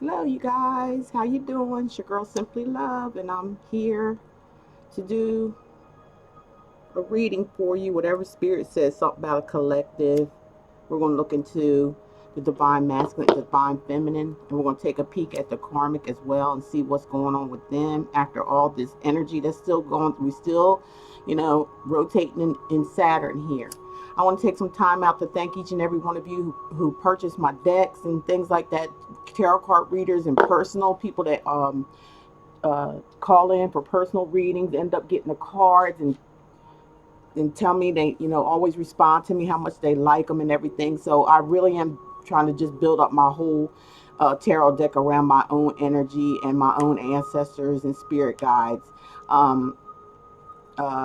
Hello, you guys. How you doing? It's your girl Simply Love, and I'm here to do a reading for you. Whatever spirit says something about a collective. We're going to look into the divine masculine, divine feminine, and we're going to take a peek at the karmic as well and see what's going on with them after all this energy that's still going through. Still, rotating in Saturn here. I want to take some time out to thank each and every one of you who purchased my decks and things like that, tarot card readers and personal people that call in for personal readings, end up getting the cards and tell me they, always respond to me how much they like them and everything. So I really am trying to just build up my whole tarot deck around my own energy and my own ancestors and spirit guides. Um,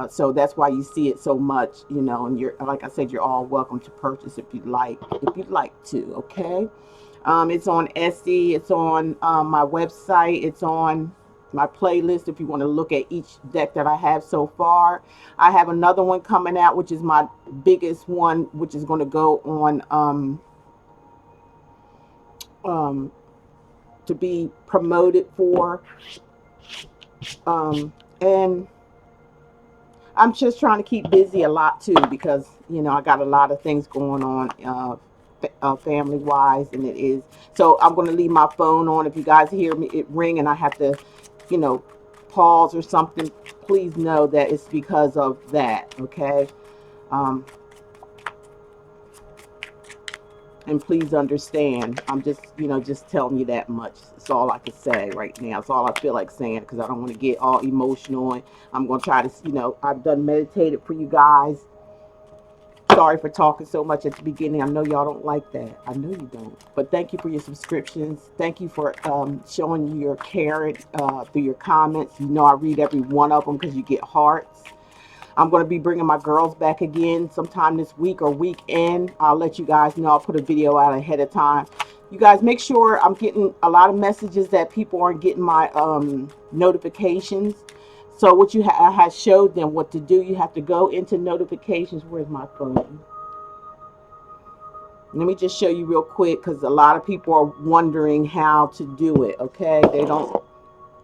so that's why you see it so much, and you're, like I said, you're all welcome to purchase if you'd like to. Okay. It's on Etsy. It's on my website. It's on my playlist if you want to look at each deck that I have so far. I have another one coming out, which is my biggest one, which is going to go on um, to be promoted for. And I'm just trying to keep busy a lot too because I got a lot of things going on family wise, and it is so I'm going to leave my phone on. If you guys hear me it ring and I have to you know pause or something, please know that it's because of that. Okay. um, and please understand, I'm just telling you that much. That's all I can say right now. It's all I feel like saying because I don't want to get all emotional, and I'm going to try to, I've done meditated for you guys. Sorry for talking so much at the beginning. I know y'all don't like that. I know you don't. But thank you for your subscriptions. Thank you for showing your care through your comments. I read every one of them because you get hearts. I'm going to be bringing my girls back again sometime this week or weekend. I'll let you guys know. I'll put a video out ahead of time. You guys make sure, I'm getting a lot of messages that people aren't getting my notifications. So what I have showed them what to do. You have to go into notifications. Where's my phone? Let me just show you real quick because a lot of people are wondering how to do it. Okay, they don't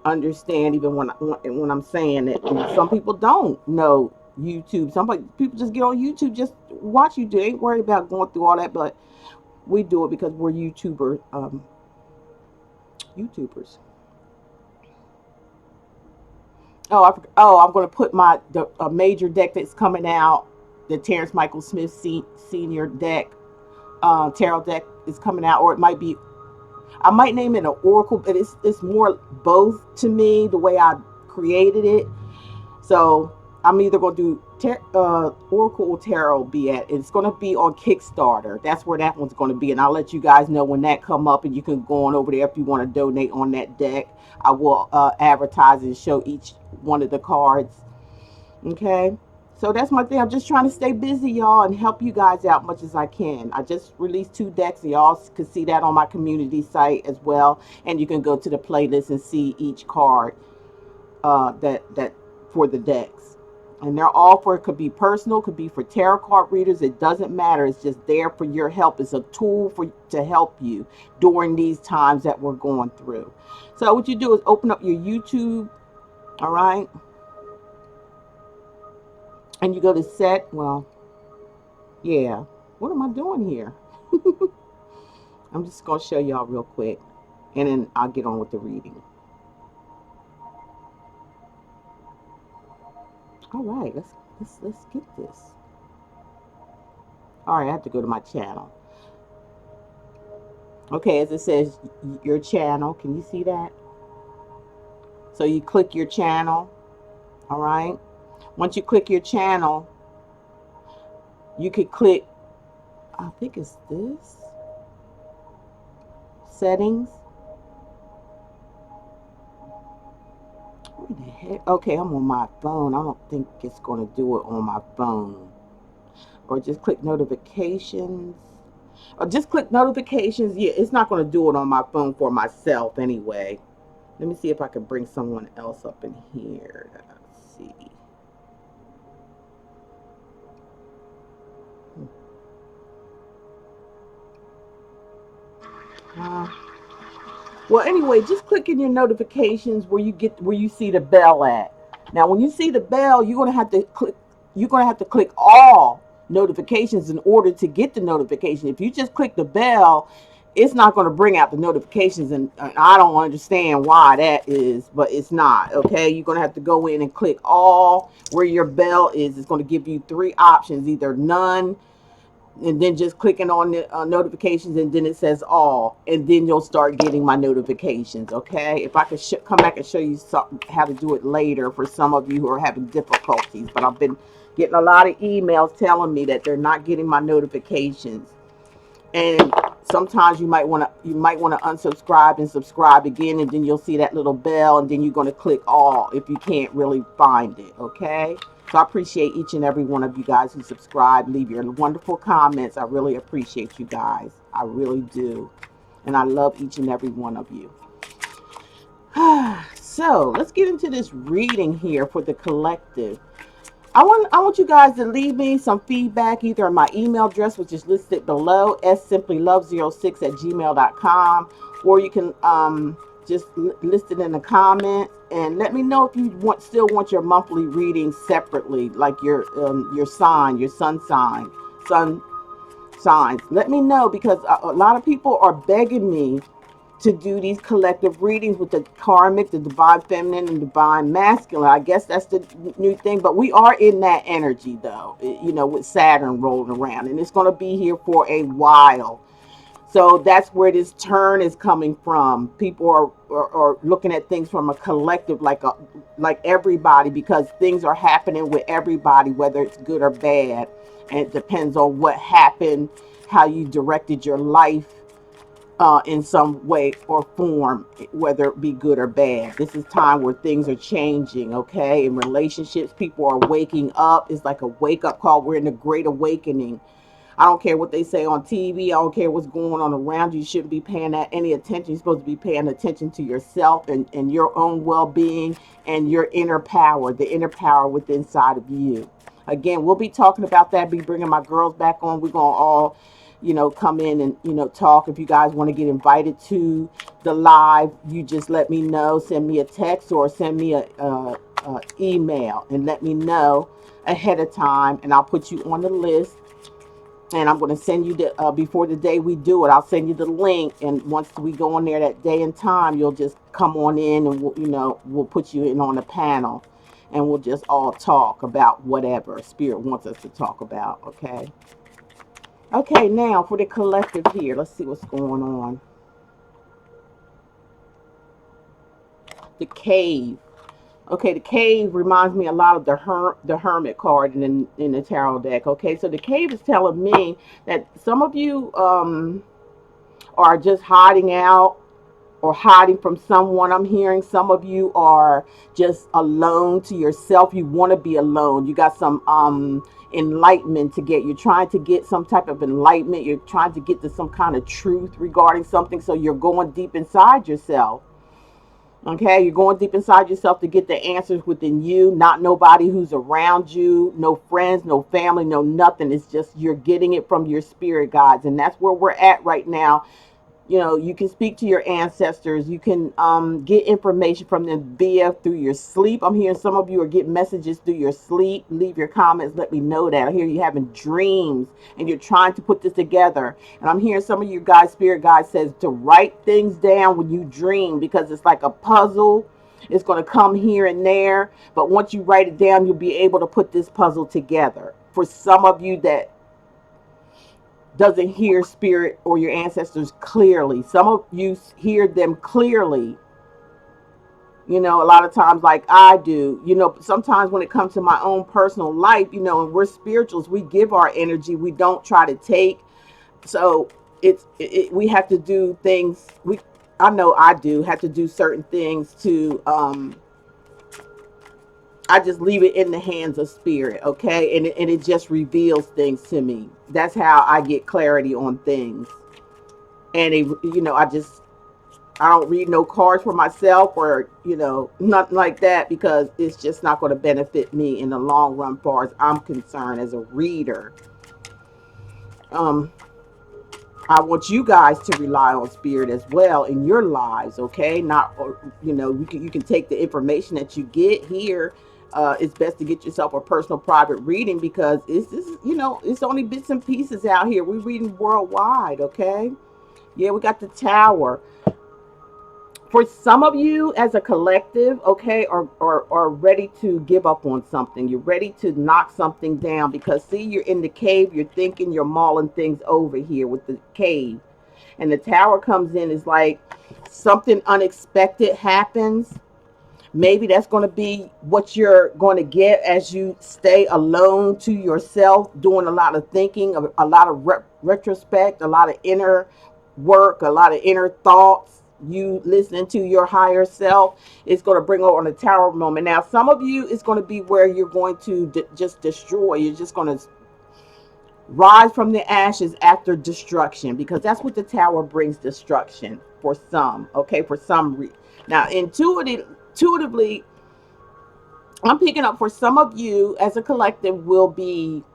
understand even when I'm saying it. And some people don't know YouTube. People just get on YouTube, just watch YouTube. They ain't worried about going through all that, but we do it because we're YouTubers. I'm going to put a major deck that's coming out. The Terrence Michael Smith Senior deck, tarot deck is coming out, or it might be. I might name it an oracle, but it's more both to me the way I created it. So I'm either going to do Oracle or Tarot be at. It's going to be on Kickstarter. That's where that one's going to be. And I'll let you guys know when that come up, and you can go on over there if you want to donate on that deck. I will advertise and show each one of the cards. Okay. So that's my thing. I'm just trying to stay busy, y'all, and help you guys out much as I can. I just released 2 decks. And y'all can see that on my community site as well. And you can go to the playlist and see each card that for the decks. And they're all for, it could be personal, could be for tarot card readers. It doesn't matter. It's just there for your help. It's a tool to help you during these times that we're going through. So what you do is open up your YouTube, all right? And you go to yeah. What am I doing here? I'm just going to show y'all real quick, and then I'll get on with the reading. All right, let's get this. All right, I have to go to my channel. Okay, as it says, your channel. Can you see that? So you click your channel. All right. Once you click your channel, you could click, I think it's this, settings. What the heck? Okay, I'm on my phone. I don't think it's going to do it on my phone. Or just click notifications. Or just click notifications. Yeah, it's not going to do it on my phone for myself anyway. Let me see if I can bring someone else up in here. Let's see. Uh, Well, anyway, just click in your notifications where you see the bell at. Now, when you see the bell, you're gonna have to click. You're gonna have to click all notifications in order to get the notification. If you just click the bell, it's not going to bring out the notifications, and I don't understand why that is, but it's not. Okay, you're going to have to go in and click all where your bell is. It's going to give you three options: either none, and then just clicking on the notifications, and then it says all, and then you'll start getting my notifications. Okay, if I could come back and show you something how to do it later for some of you who are having difficulties, but I've been getting a lot of emails telling me that they're not getting my notifications. And sometimes you might want to unsubscribe and subscribe again, and then you'll see that little bell, and then you're going to click all if you can't really find it. Okay, so I appreciate each and every one of you guys who subscribe, leave your wonderful comments. I really appreciate you guys, I really do, and I love each and every one of you. So let's get into this reading here for the collective. I want you guys to leave me some feedback either on my email address, which is listed below, ssimplyLove06@gmail.com, or you can just list it in the comments and let me know if you still want your monthly readings separately, like your sign, your sun signs. Let me know, because a lot of people are begging me to do these collective readings with the karmic, the divine feminine, and divine masculine. I guess that's the new thing, but we are in that energy though, with Saturn rolling around, and it's going to be here for a while. So that's where this turn is coming from. People are looking at things from a collective, like everybody, because things are happening with everybody, whether it's good or bad, and it depends on what happened, how you directed your life in some way or form, whether it be good or bad. This is time where things are changing, okay? In relationships, people are waking up. It's like a wake-up call. We're in a great awakening. I don't care what they say on TV. I don't care what's going on around you. You shouldn't be paying that any attention. You're supposed to be paying attention to yourself and your own well-being and your inner power, the inner power within inside of you. Again, we'll be talking about that. Be bringing my girls back on. We're going to all come in and, talk. If you guys want to get invited to the live, you just let me know. Send me a text or send me a email and let me know ahead of time, and I'll put you on the list. And I'm going to send you before the day we do it, I'll send you the link. And once we go on there that day and time, you'll just come on in, and we'll put you in on a panel, and we'll just all talk about whatever Spirit wants us to talk about. Okay. Okay, now for the collective here, let's see what's going on. The cave. Okay, the cave reminds me a lot of the hermit card in the tarot deck. Okay, so the cave is telling me that some of you are just hiding out or hiding from someone. I'm hearing some of you are just alone to yourself. You want to be alone. You got some enlightenment to get. You're trying to get some type of enlightenment. You're trying to get to some kind of truth regarding something. So you're going deep inside yourself. Okay, you're going deep inside yourself to get the answers within you. Not nobody who's around you, no friends, no family, no nothing. It's just you're getting it from your spirit guides, and that's where we're at right now. You can speak to your ancestors. You can get information from them via through your sleep. I'm hearing some of you are getting messages through your sleep. Leave your comments. Let me know that. I hear you having dreams and you're trying to put this together. And I'm hearing some of you guys, spirit guide says to write things down when you dream, because it's like a puzzle. It's going to come here and there. But once you write it down, you'll be able to put this puzzle together. For some of you that doesn't hear spirit or your ancestors clearly, some of you hear them clearly, a lot of times, like I do. Sometimes when it comes to my own personal life, and we're spirituals, we give our energy, we don't try to take. So we have to do things. I know I do have to do certain things to I just leave it in the hands of spirit, okay? And it just reveals things to me. That's how I get clarity on things. And I don't read no cards for myself or, nothing like that, because it's just not going to benefit me in the long run, far as I'm concerned as a reader. I want you guys to rely on spirit as well in your lives, okay? Not, you can take the information that you get here. It's best to get yourself a personal private reading because it's only bits and pieces out here. We're reading worldwide, okay? Yeah, we got the Tower. For some of you as a collective, okay, are ready to give up on something. You're ready to knock something down because see, you're in the cave, you're thinking, you're mulling things over here with the cave. And the Tower comes in, is like something unexpected happens. Maybe that's going to be what you're going to get as you stay alone to yourself, doing a lot of thinking, a lot of retrospect, a lot of inner work, a lot of inner thoughts. You listening to your higher self is going to bring on a Tower moment. Now, some of you, it's going to be where you're going to just destroy. You're just going to rise from the ashes after destruction, because that's what the Tower brings, destruction for some, okay, for some reason. Now, intuitively, I'm picking up for some of you as a collective will be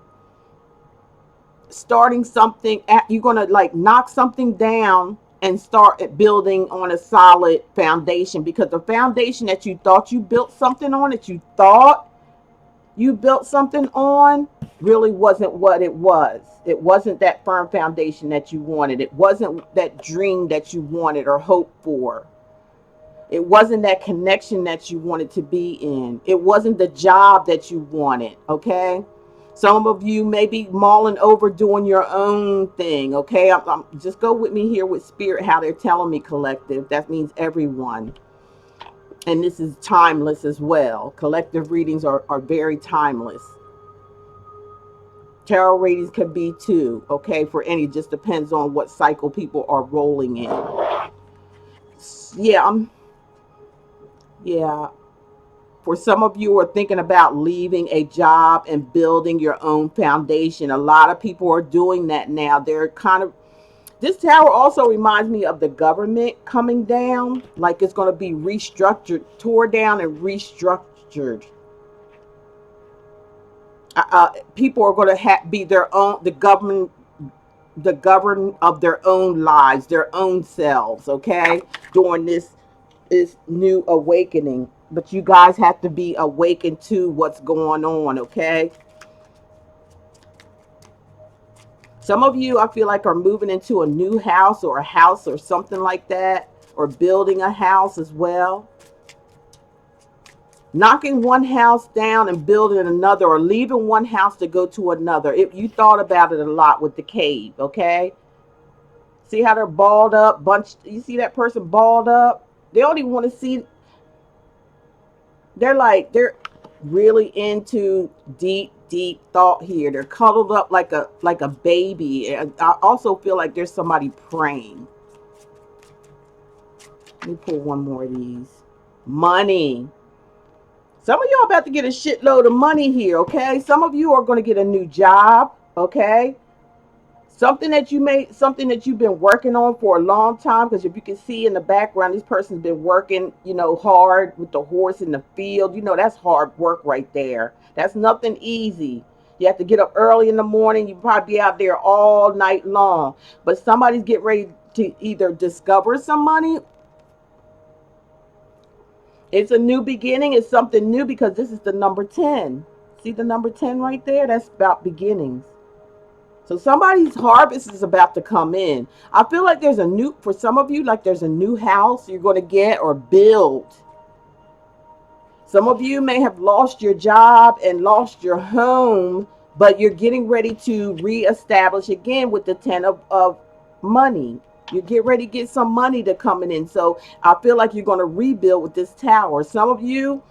starting something. You're going to like knock something down and start building on a solid foundation, because the foundation that you thought you built something on, that you thought you built something on, really wasn't what it was. It wasn't that firm foundation that you wanted. It wasn't that dream that you wanted or hoped for. It wasn't that connection that you wanted to be in. It wasn't the job that you wanted, okay? Some of you may be mulling over doing your own thing, okay? Just go with me here with spirit, how they're telling me, collective. That means everyone. And this is timeless as well. Collective readings are very timeless. Tarot readings could be too, okay, for any. Just depends on what cycle people are rolling in. Yeah, yeah. For some of you are thinking about leaving a job and building your own foundation. A lot of people are doing that now. They're kind of, this Tower also reminds me of the government coming down, like it's going to be restructured, tore down and restructured. People are going to be their own, the govern of their own lives, their own selves, okay, during this new awakening. But you guys have to be awakened to what's going on, okay? Some of you, I feel like, are moving into a new house or a house or something like that, or building a house as well. Knocking one house down and building another, or leaving one house to go to another. You thought about it a lot with the cave, okay? See how they're balled up, bunched. You see that person balled up? They don't even want to see. They're really into deep thought here. They're cuddled up like a baby. And I also feel like there's somebody praying. Let me pull one more of these. Money. Some of y'all about to get a shitload of money here, okay? Some of you are going to get a new job, okay? Something that you've been working on for a long time, because if you can see in the background, this person's been working, hard with the horse in the field. That's hard work right there. That's nothing easy. You have to get up early in the morning. You probably be out there all night long. But somebody's getting ready to either discover some money. It's a new beginning. It's something new, because this is the number 10. See the number 10 right there? That's about beginnings. So somebody's harvest is about to come in. I feel like for some of you, like there's a new house you're going to get or build. Some of you may have lost your job and lost your home, but you're getting ready to reestablish again with the 10 of money. You get ready to get some money to coming in. So I feel like you're going to rebuild with this Tower. Some of you,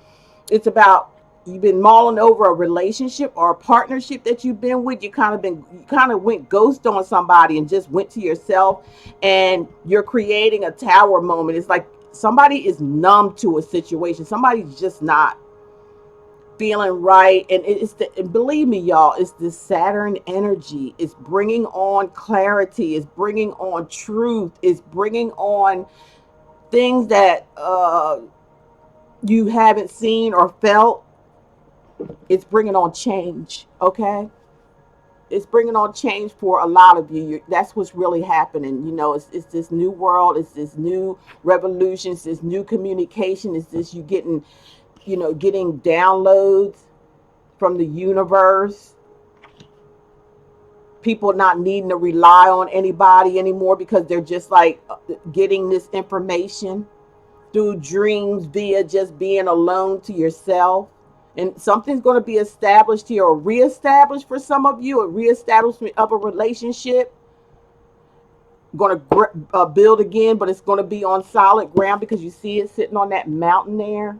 it's about, you've been mulling over a relationship or a partnership that you've been with. You kind of went ghost on somebody and just went to yourself, and you're creating a Tower moment. It's like somebody is numb to a situation. Somebody's just not feeling right, and and believe me, y'all, it's this Saturn energy. It's bringing on clarity. It's bringing on truth. It's bringing on things that you haven't seen or felt. It's bringing on change, okay? it's bringing on change for a lot of you. That's what's really happening. You know, it's this new world. It's this new revolution. It's this new communication. It's this you getting, you know, getting downloads from the universe. People not needing to rely on anybody anymore because they're just like getting this information through dreams via just being alone to yourself. And something's going to be established here, or reestablished for some of you, a reestablishment of a relationship. Going to build again, but it's going to be on solid ground because you see it sitting on that mountain there.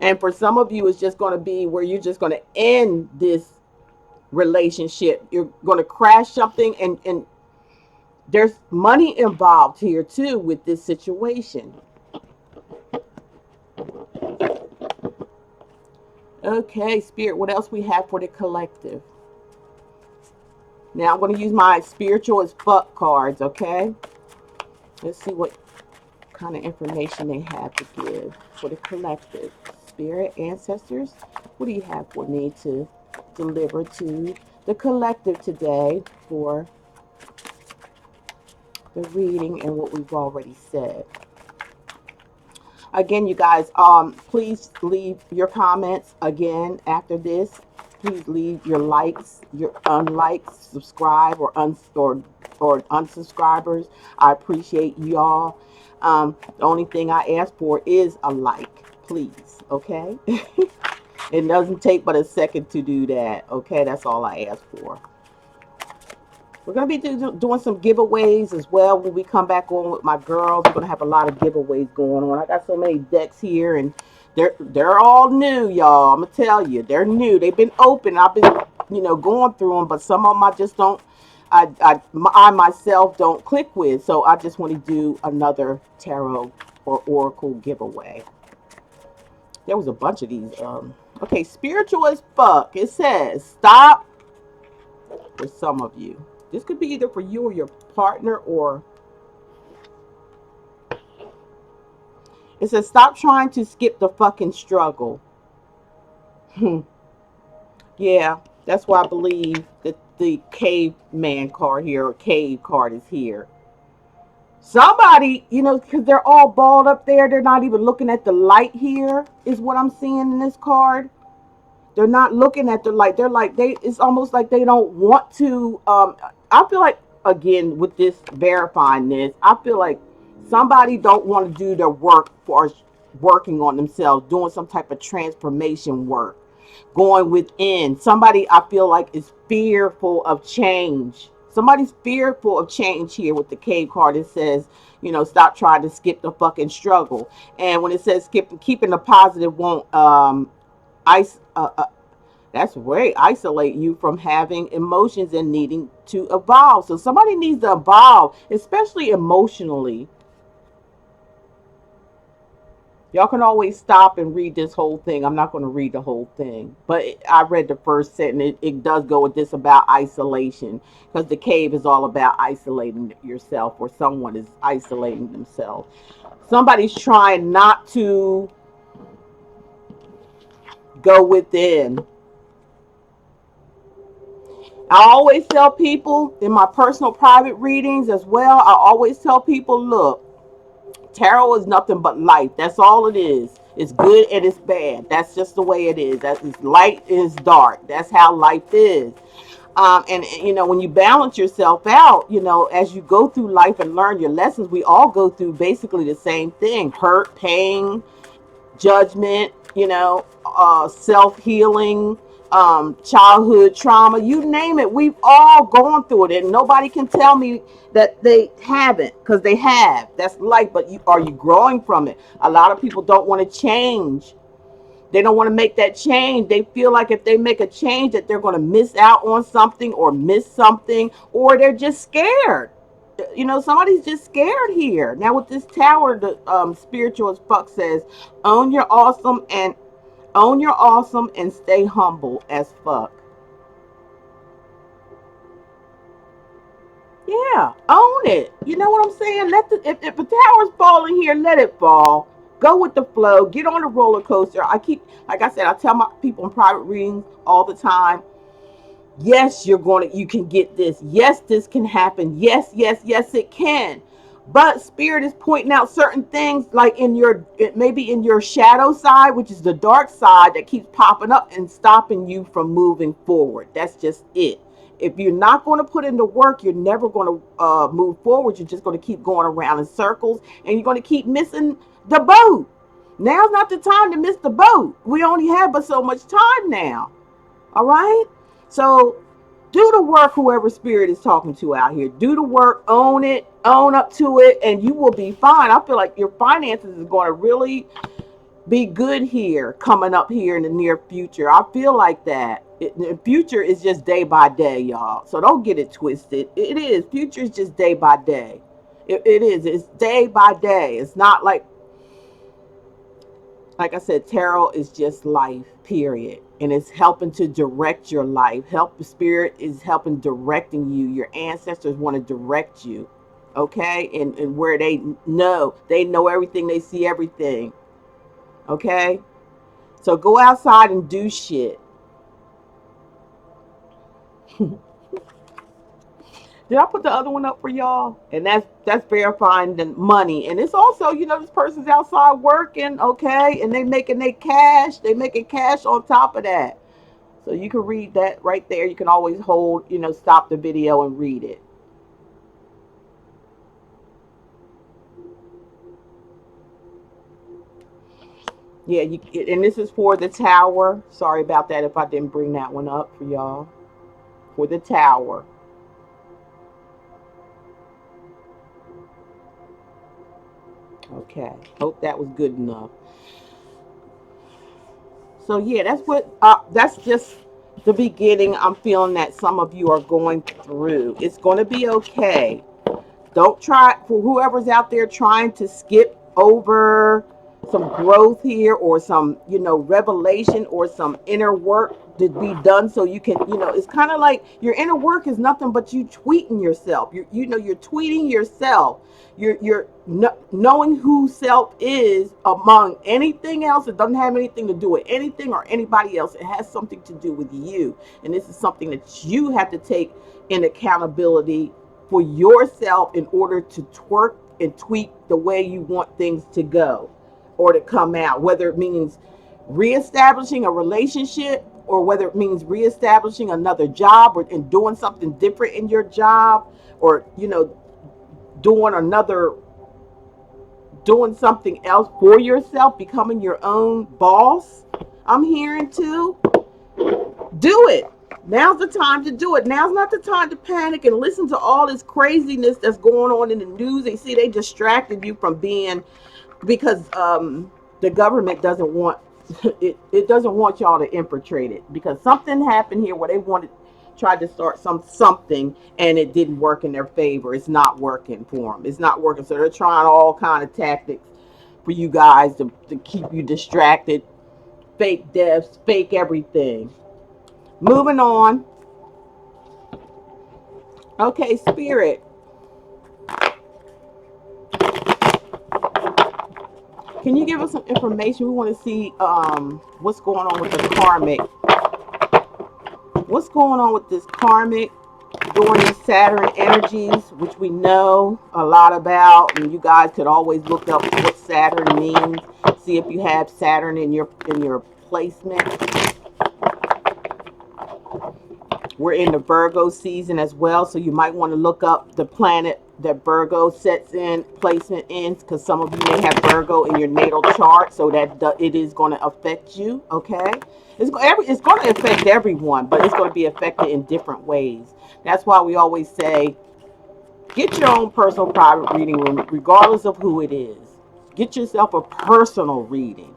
And for some of you, it's just going to be where you're just going to end this relationship. You're going to crash something, and there's money involved here too with this situation. Okay, Spirit, what else we have for the collective? Now I'm going to use my spiritual as fuck cards, okay? Let's see what kind of information they have to give for the collective. Spirit, ancestors, what do you have for me to deliver to the collective today for the reading and what we've already said? Again, you guys, please leave your comments again after this. Please leave your likes, your unlikes, subscribe or unsubscribers. I appreciate y'all. The only thing I ask for is a like, please. Okay. It doesn't take but a second to do that. Okay, that's all I ask for. We're going to be doing some giveaways as well when we come back on with my girls. We're going to have a lot of giveaways going on. I got so many decks here, and they're all new, y'all. I'm going to tell you, they're new. They've been open. I've been, you know, going through them, but some of them I just don't, I myself don't click with. So I just want to do another tarot or oracle giveaway. There was a bunch of these. Okay, spiritual as fuck. It says, stop for some of you. This could be either for you or your partner, or it says stop trying to skip the fucking struggle. Yeah, that's why I believe that the caveman card here, or cave card, is here. Somebody, you know, because they're all balled up there, they're not even looking at the light here, is what I'm seeing in this card. They're not looking at the light. They're like, it's almost like they don't want to. I feel like, again, with this verifying this, I feel like somebody don't want to do their work for working on themselves, doing some type of transformation work, going within. Somebody, I feel like, is fearful of change. Somebody's fearful of change here with the cave card. It says, you know, stop trying to skip the fucking struggle. And when it says keeping the positive won't ice that's way isolate you from having emotions and needing to evolve. So somebody needs to evolve, especially emotionally. Y'all can always stop and read this whole thing. I'm not going to read the whole thing, but I read the first sentence. It does go with this about isolation, because the cave is all about isolating yourself, or someone is isolating themselves. Somebody's trying not to go within. I always tell people in my personal private readings as well, I always tell people, look, tarot is nothing but light. That's all it is. It's good and it's bad. That's just the way it is. That is light and it's dark. That's how life is. And you know, when you balance yourself out, you know, as you go through life and learn your lessons, we all go through basically the same thing: hurt, pain, judgment, you know, self-healing, childhood trauma, you name it. We've all gone through it, and nobody can tell me that they haven't, because they have. That's life. But are you growing from it? A lot of people don't want to change. They don't want to make that change. They feel like if they make a change that they're going to miss out on something, or miss something, or they're just scared. You know, somebody's just scared here. Now with this tower, the spiritual as fuck says, own your awesome and stay humble as fuck. Yeah, own it. You know what I'm saying? If the tower's falling here, let it fall. Go with the flow. Get on the roller coaster. Like I said, I tell my people in private readings all the time, Yes, you can get this. Yes, this can happen. Yes, yes, yes, it can. But spirit is pointing out certain things, like maybe in your shadow side, which is the dark side, that keeps popping up and stopping you from moving forward. That's just it. If you're not going to put in the work, you're never going to move forward. You're just going to keep going around in circles, and you're going to keep missing the boat. Now's not the time to miss the boat. We only have but so much time now. All right? So do the work, whoever spirit is talking to out here. Do the work, own it, own up to it, and you will be fine. I feel like your finances is going to really be good here, coming up here in the near future. I feel like that. The future is just day by day, y'all. So don't get it twisted. It is. Future is just day by day. It is. It's day by day. It's not like I said, tarot is just life, period. And it's helping to direct your life. Help the spirit is helping directing you. Your ancestors want to direct you. Okay? And where they know everything, they see everything. Okay? So go outside and do shit. Did I put the other one up for y'all? And that's verifying the money. And it's also, this person's outside working, okay, and they making their cash. They making cash on top of that. So you can read that right there. You can always hold, stop the video and read it. Yeah, and this is for the tower. Sorry about that if I didn't bring that one up for y'all. For the tower. Okay. Hope that was good enough. So yeah, that's just the beginning. I'm feeling that some of you are going through. It's going to be okay. Don't try, for whoever's out there trying to skip over some growth here, or some, revelation, or some inner work to be done, so you can, it's kind of like your inner work is nothing but you tweeting yourself. You're tweeting yourself. You're knowing who self is among anything else. It doesn't have anything to do with anything or anybody else. It has something to do with you. And this is something that you have to take in accountability for yourself, in order to twerk and tweak the way you want things to go or to come out, whether it means reestablishing a relationship, or whether it means reestablishing another job, or and doing something different in your job, or doing another doing something else for yourself, becoming your own boss. I'm hearing too. Do it. Now's the time to do it. Now's not the time to panic and listen to all this craziness that's going on in the news. They distracted you from being, because the government doesn't want it doesn't want y'all to infiltrate it, because something happened here where they tried to start something, and it didn't work in their favor. It's not working for them. It's not working. So they're trying all kind of tactics for you guys to keep you distracted. Fake deaths, fake everything. Moving on. Okay, spirit. Can you give us some information? We want to see what's going on with the karmic. What's going on with this karmic during these Saturn energies, which we know a lot about, and you guys could always look up what Saturn means. See if you have Saturn in your placement. We're in the Virgo season as well, so you might want to look up the planet that Virgo sets in placement in, because some of you may have Virgo in your natal chart, so that it is going to affect you. Okay, it's going to affect everyone, but it's going to be affected in different ways. That's why we always say, get your own personal private reading room, regardless of who it is. Get yourself a personal reading.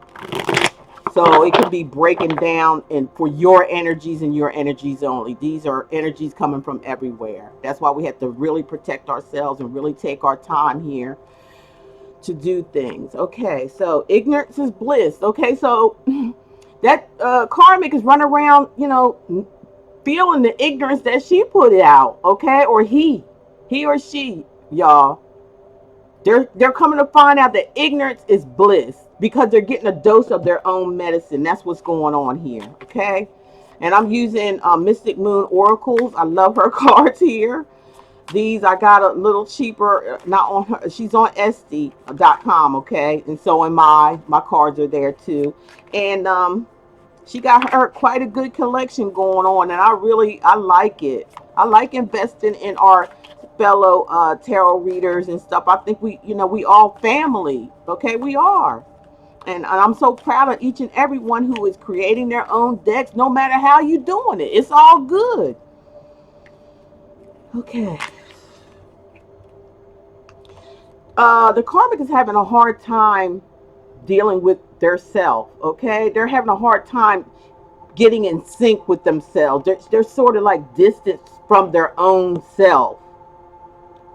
So it could be breaking down and for your energies and your energies only. These are energies coming from everywhere. That's why we have to really protect ourselves and really take our time here to do things. Okay, so ignorance is bliss. Okay, so that karmic is running around, feeling the ignorance that she put out. Okay, or he or she, y'all. They're coming to find out that ignorance is bliss, because they're getting a dose of their own medicine. That's what's going on here. Okay, And I'm using Mystic Moon Oracles. I love her cards here. These I got a little cheaper, not on her. She's on Etsy.com, okay, and so am I. My cards are there too, and she got her quite a good collection going on, and I like it. I like investing in our fellow tarot readers and stuff. I think we all family, okay, we are. And I'm so proud of each and every one who is creating their own decks, no matter how you doing it. It's all good. Okay. The karmic is having a hard time dealing with their self. Okay, they're having a hard time getting in sync with themselves. They're sort of like distance from their own self.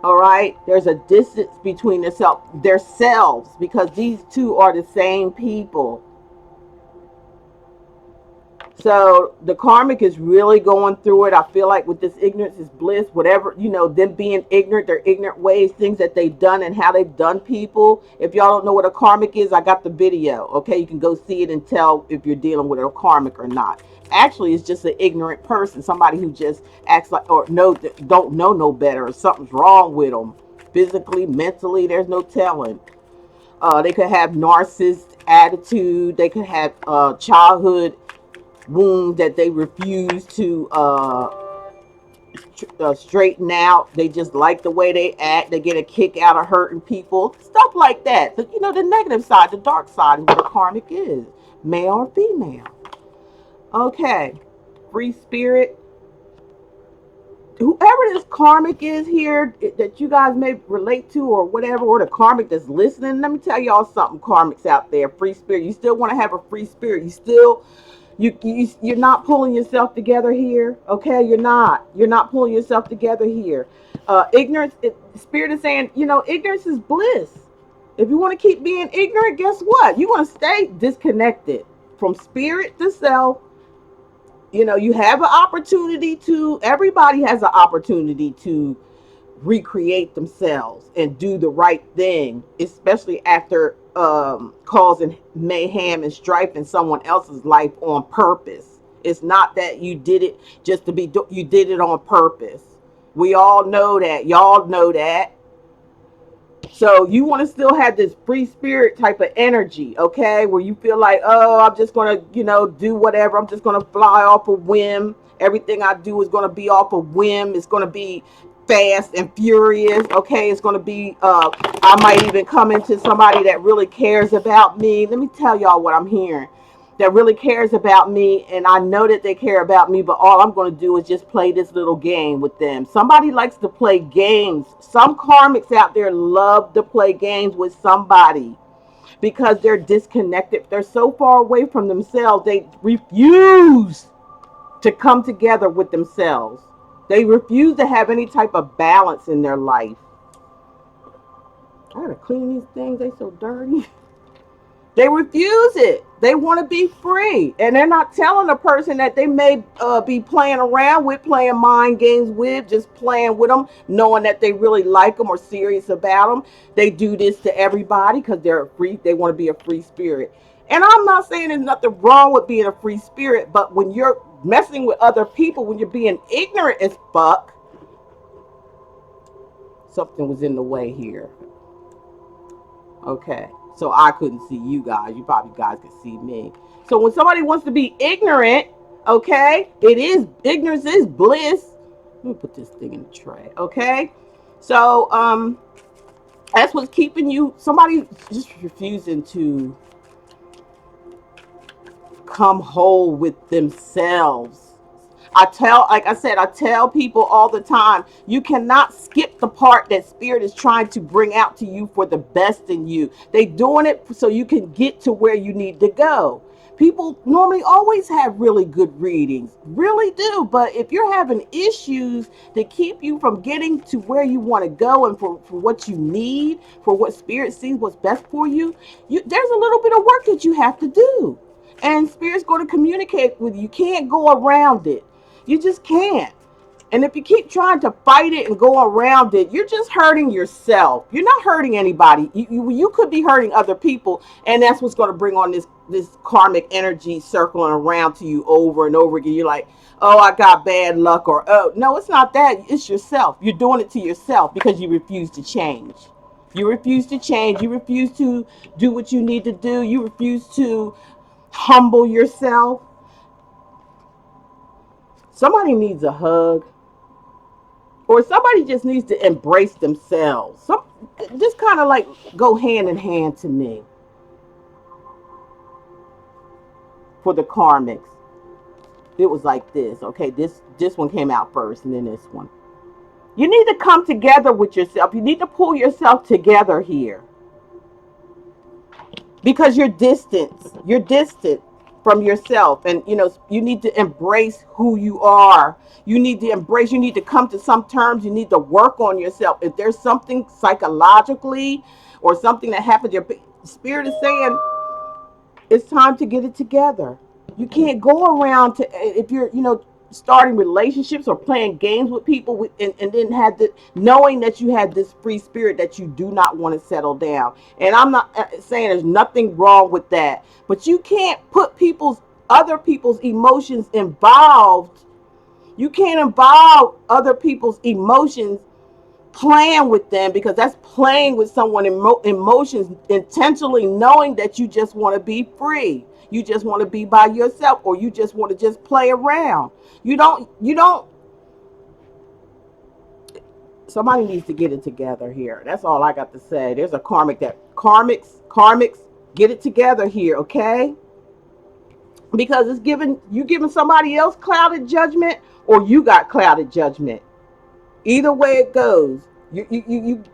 All right, there's a distance between their selves, because these two are the same people. So the karmic is really going through it. I feel like with this ignorance is bliss, whatever, them being ignorant, their ignorant ways, things that they've done and how they've done people. If y'all don't know what a karmic is, I got the video. Okay, you can go see it and tell if you're dealing with a karmic or not. Actually, it's just an ignorant person, somebody who just acts like, or don't know no better, or something's wrong with them. Physically, mentally, there's no telling. They could have narcissist attitude. They could have childhood wound that they refuse to straighten out. They just like the way they act. They get a kick out of hurting people, stuff like that. But the negative side, the dark side, is what a karmic is, male or female. Okay, free spirit. Whoever this karmic is here that you guys may relate to or whatever, or the karmic that's listening, let me tell y'all something, karmics out there, free spirit. You still want to have a free spirit. You still you're not pulling yourself together here. Okay, you're not pulling yourself together here. Ignorance, spirit is saying, ignorance is bliss. If you want to keep being ignorant, guess what? You want to stay disconnected from spirit to self. You have an opportunity everybody has an opportunity to recreate themselves and do the right thing, especially after causing mayhem and strife in someone else's life on purpose. It's not that you did it just to be, you did it on purpose. We all know that. Y'all know that. So you want to still have this free spirit type of energy, okay? Where you feel like, oh, I'm just going to, do whatever. I'm just going to fly off a whim. Everything I do is going to be off a whim. It's going to be fast and furious, okay? It's going to be, I might even come into somebody that really cares about me. Let me tell y'all what I'm hearing. That really cares about me, and I know that they care about me, but all I'm going to do is just play this little game with them. Somebody likes to play games. Some karmics out there love to play games with somebody because they're disconnected. They're so far away from themselves, they refuse to come together with themselves. They refuse to have any type of balance in their life. I gotta clean these things, they so dirty. They refuse it. They want to be free. And they're not telling the person that they may be playing around with, playing mind games with, just playing with them, knowing that they really like them or serious about them. They do this to everybody because they're free. They want to be a free spirit. And I'm not saying there's nothing wrong with being a free spirit, but when you're messing with other people, when you're being ignorant as fuck, something was in the way here. Okay. So I couldn't see you guys. You probably guys could see me. So when somebody wants to be ignorant, okay, ignorance is bliss. Let me put this thing in the tray, okay? So that's what's keeping you. Somebody just refusing to come whole with themselves. I tell people all the time, you cannot skip the part that spirit is trying to bring out to you for the best in you. They doing it so you can get to where you need to go. People normally always have really good readings, really do. But if you're having issues to keep you from getting to where you want to go and for what you need, for what spirit sees what's best for you, there's a little bit of work that you have to do. And spirit's going to communicate with you. You can't go around it. You just can't. And if you keep trying to fight it and go around it, you're just hurting yourself. You're not hurting anybody. You could be hurting other people, and that's what's going to bring on this karmic energy circling around to you over and over again. You're like, oh, I got bad luck, or oh, no, it's not that. It's yourself. You're doing it to yourself because you refuse to change. You refuse to change. You refuse to do what you need to do. You refuse to humble yourself. Somebody needs a hug, or somebody just needs to embrace themselves. Just kind of like go hand in hand to me for the karmics. It was like this. Okay, this one came out first, and then this one. You need to come together with yourself. You need to pull yourself together here, because you're distant. You're distant from yourself, and you need to embrace who you are. You need to embrace, you need to come to some terms. You need to work on yourself. If there's something psychologically or something that happened, your spirit is saying it's time to get it together. You can't go around to, if you're starting relationships or playing games with people and then had the knowing that you had this free spirit that you do not want to settle down. And I'm not saying there's nothing wrong with that, but you can't put other people's emotions involved. You can't involve other people's emotions playing with them, because that's playing with someone's emotions, intentionally knowing that you just want to be free. You just want to be by yourself, or you just want to just play around. You don't Somebody needs to get it together here. That's all I got to say. There's a karmics get it together here, okay? Because you giving somebody else clouded judgment, or you got clouded judgment. Either way it goes, you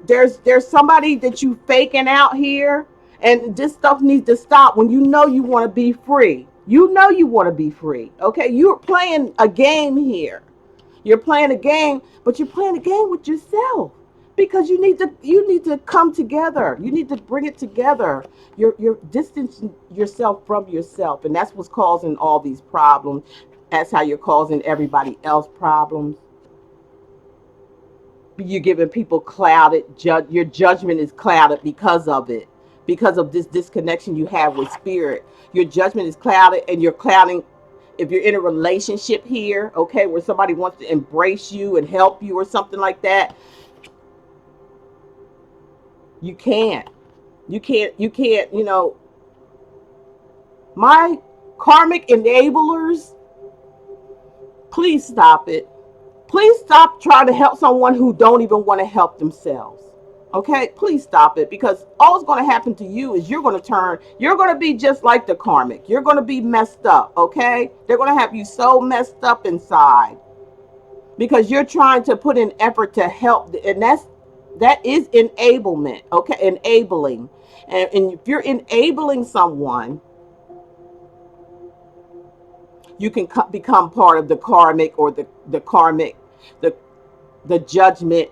there's somebody that you faking out here, and this stuff needs to stop. When you want to be free, you want to be free. Okay, you're playing a game here. You're playing a game, but you're playing a game with yourself, because you need to come together. You need to bring it together. You're distancing yourself from yourself, and that's what's causing all these problems. That's how you're causing everybody else problems. You're giving people clouded your judgment is clouded because of it, because of this disconnection you have with spirit. Your judgment is clouded, and you're clouding. If you're in a relationship here, okay, where somebody wants to embrace you and help you or something like that, you can't my karmic enablers, please stop it. Please stop trying to help someone who don't even want to help themselves. Okay, please stop it, because all that's going to happen to you is you're going to be just like the karmic. You're going to be messed up. Okay, they're going to have you so messed up inside, because you're trying to put in effort to help, and that is enablement. Okay, enabling. And if you're enabling someone, you can become part of the karmic, or the karmic, the judgment,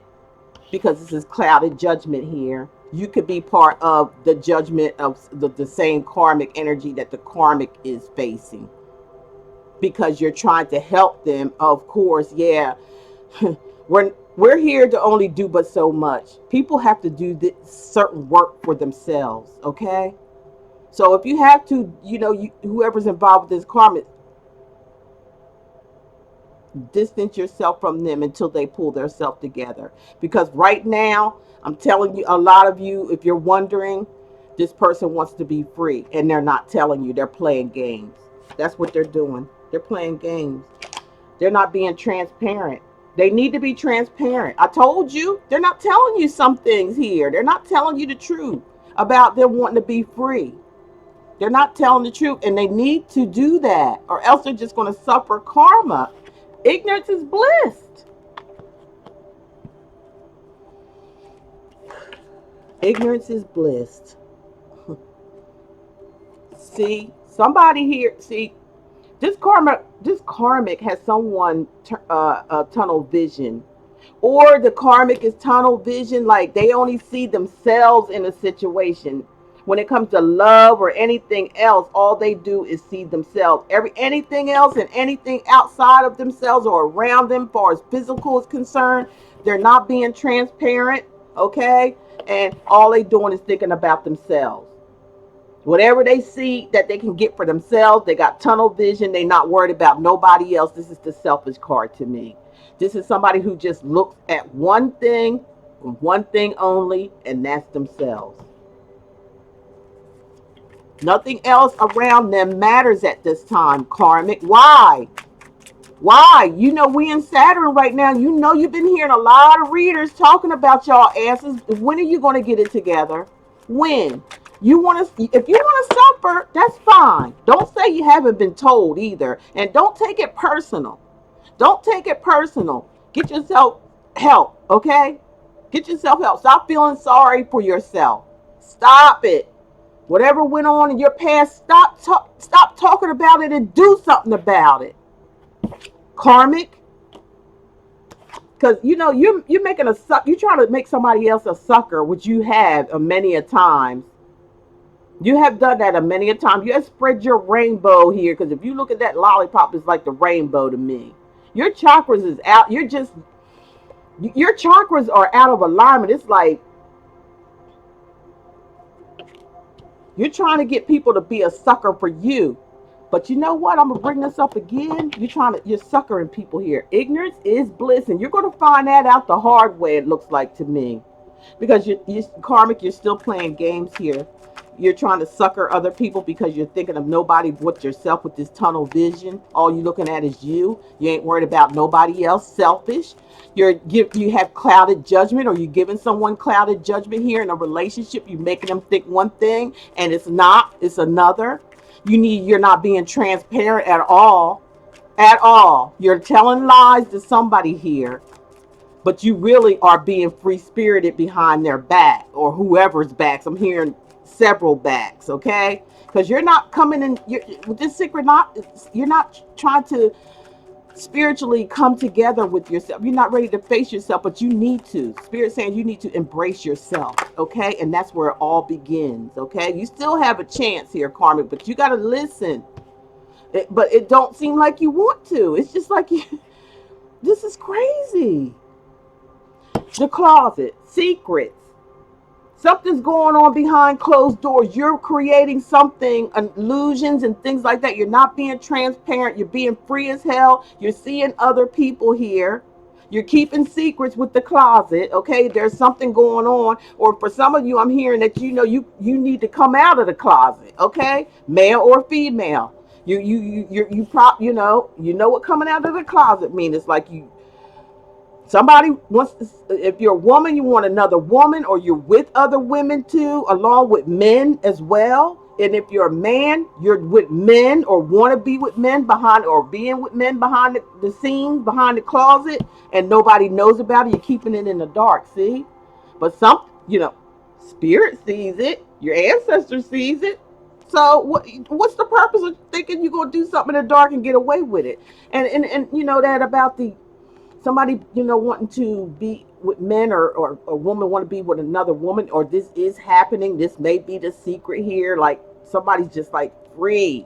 because this is clouded judgment here. You could be part of the judgment of the same karmic energy that the karmic is facing, because you're trying to help them. Of course, yeah. we're here to only do but so much. People have to do this certain work for themselves. Okay, so if you have to, whoever's involved with this karmic, distance yourself from them until they pull themselves together. Because right now, I'm telling you, a lot of you, if you're wondering, this person wants to be free, and they're not telling you. They're playing games. That's what they're doing. They're playing games. They're not being transparent. They need to be transparent. I told you, they're not telling you some things here. They're not telling you the truth about them wanting to be free. They're not telling the truth, and they need to do that, or else they're just going to suffer karma. Ignorance is bliss. Ignorance is bliss. See, somebody here, see, this karmic has someone tunnel vision, or the karmic is tunnel vision, like they only see themselves in a situation, When it comes to love or anything else, all they do is see themselves. Anything else and anything outside of themselves or around them, as far as physical is concerned, they're not being transparent, okay? And all they doing is thinking about themselves. Whatever they see that they can get for themselves, they got tunnel vision. They not worried about nobody else. This is the selfish card to me. This is somebody who just looks at one thing only, and that's themselves. Nothing else around them matters at this time, Karmic. Why? Why? You know, we in Saturn right now. You know, you've been hearing a lot of readers talking about y'all asses. When are you going to get it together? When? You want to, if you want to suffer, that's fine. Don't say you haven't been told either. And don't take it personal. Don't take it personal. Get yourself help, okay? Get yourself help. Stop feeling sorry for yourself. Stop it. Whatever went on in your past, stop talking about it and do something about it. Karmic, because you know you're making you're trying to make somebody else a sucker, which you have many a times. You have done that a many a time. You have spread your rainbow here, because if you look at that lollipop, it's like the rainbow to me. Your chakras is out. Your chakras are out of alignment. It's like you're trying to get people to be a sucker for you. But you know what? I'm gonna bring this up again. You're suckering people here. Ignorance is bliss, and you're gonna find that out the hard way. It looks like to me, because you Karmic, you're still playing games here. You're trying to sucker other people because you're thinking of nobody but yourself with this tunnel vision. All you're looking at is you. You ain't worried about nobody else. Selfish. You have clouded judgment, or you're giving someone clouded judgment here in a relationship. You're making them think one thing and it's not. It's another. You're not being transparent at all. At all. You're telling lies to somebody here, but you really are being free spirited behind their back, or whoever's backs. I'm hearing several backs, okay? Because you're not coming in with this secret. You're not trying to spiritually come together with yourself. You're not ready to face yourself, but you need to. Spirit saying you need to embrace yourself, okay? And that's where it all begins, okay? You still have a chance here, Karmic, but you got to listen. But it don't seem like you want to. It's just like this is crazy. The closet, secrets. Something's going on behind closed doors. You're creating something, illusions and things like that. You're not being transparent. You're being free as hell. You're seeing other people here. You're keeping secrets with the closet, okay? There's something going on. Or for some of you, I'm hearing that you need to come out of the closet, okay? Male or female. You know what coming out of the closet means. It's like somebody wants if you're a woman, you want another woman, or you're with other women too, along with men as well. And if you're a man, you're with men, or want to be with men behind, or being with men behind the scenes, behind the closet, and nobody knows about it. You're keeping it in the dark, see? But spirit sees it. Your ancestor sees it. So what's the purpose of thinking you're going to do something in the dark and get away with it? And you know that about somebody, wanting to be with men, or a woman want to be with another woman, or this is happening. This may be the secret here. Like somebody's just like free.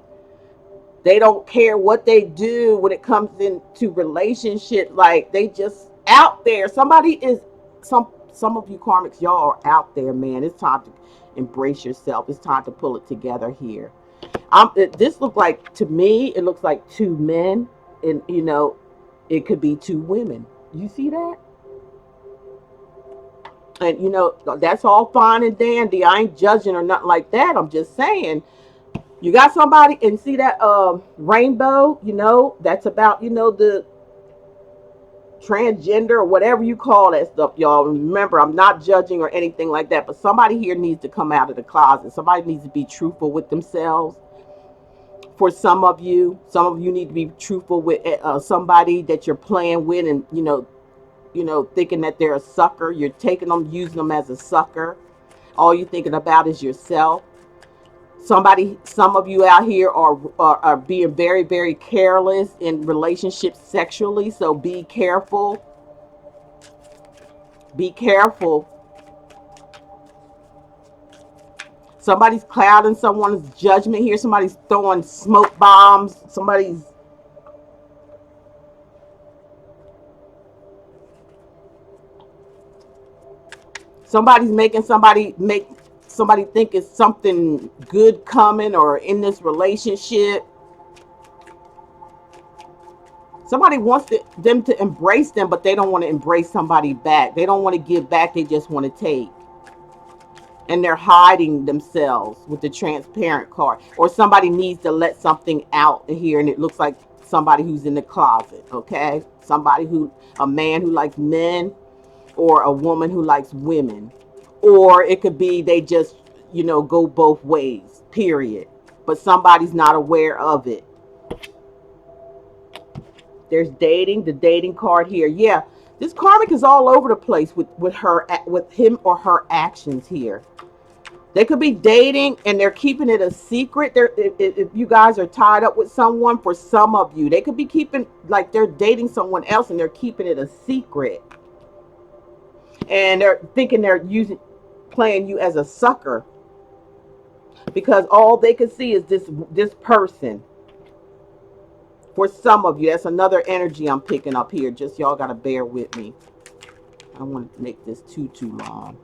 They don't care what they do when it comes into relationship. Like they just out there. Some of you Karmics, y'all are out there, man. It's time to embrace yourself. It's time to pull it together here. This look like, to me, it looks like two men, and it could be two women. You see that? And that's all fine and dandy. I ain't judging or nothing like that. I'm just saying, you got somebody, and see that rainbow, that's about, the transgender or whatever you call that stuff, y'all. Remember, I'm not judging or anything like that, but somebody here needs to come out of the closet. Somebody needs to be truthful with themselves. For some of you need to be truthful with somebody that you're playing with, and thinking that they're a sucker. You're taking them, using them as a sucker. All you're thinking about is yourself. Some of you out here are being very, very careless in relationships sexually. So be careful. Be careful. Somebody's clouding someone's judgment here. Somebody's throwing smoke bombs. Somebody's making somebody think it's something good coming or in this relationship. Somebody wants them to embrace them, but they don't want to embrace somebody back. They don't want to give back. They just want to take. And they're hiding themselves with the transparent card. Or somebody needs to let something out here, and it looks like somebody who's in the closet, okay? A man who likes men, or a woman who likes women. Or it could be they just, go both ways, period. But somebody's not aware of it. There's dating, the dating card here. Yeah, this karmic is all over the place with him or her actions here. They could be dating and they're keeping it a secret. If you guys are tied up with someone, for some of you, they could be keeping, like, they're dating someone else and they're keeping it a secret. And they're thinking they're playing you as a sucker, because all they can see is this person. For some of you, that's another energy I'm picking up here. Just y'all got to bear with me. I don't want to make this too long.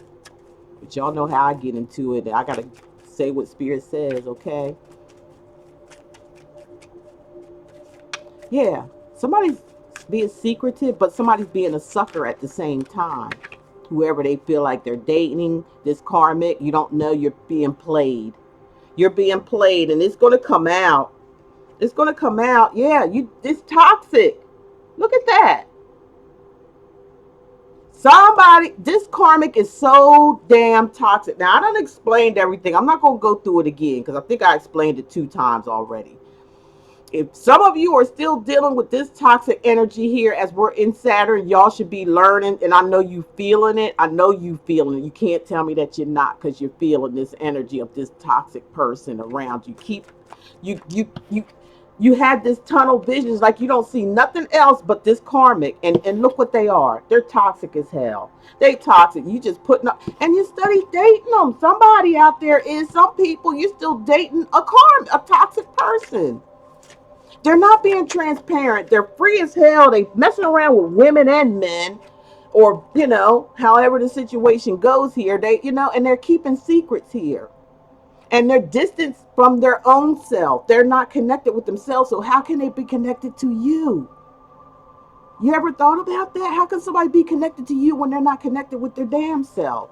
But y'all know how I get into it. I got to say what Spirit says, okay? Yeah, somebody's being secretive, but somebody's being a sucker at the same time. Whoever they feel like they're dating, this karmic, you don't know, you're being played. You're being played, and it's going to come out. It's going to come out. Yeah, it's toxic. Look at that. This karmic is so damn toxic. Now, I done explained everything. I'm not going to go through it again, because I think I explained it 2 times already. If some of you are still dealing with this toxic energy here as we're in Saturn, y'all should be learning. And I know you feeling it. I know you feeling it. You can't tell me that you're not, because you're feeling this energy of this toxic person around you. You had this tunnel vision. It's like you don't see nothing else but this karmic. And look what they are. They're toxic as hell. They toxic. You just putting up, and you study dating them. Somebody out there is, some people, you still dating a toxic person. They're not being transparent. They're free as hell. They messing around with women and men, or, however the situation goes here. And they're keeping secrets here. And they're distanced from their own self. They're not connected with themselves. So how can they be connected to you? You ever thought about that? How can somebody be connected to you when they're not connected with their damn self?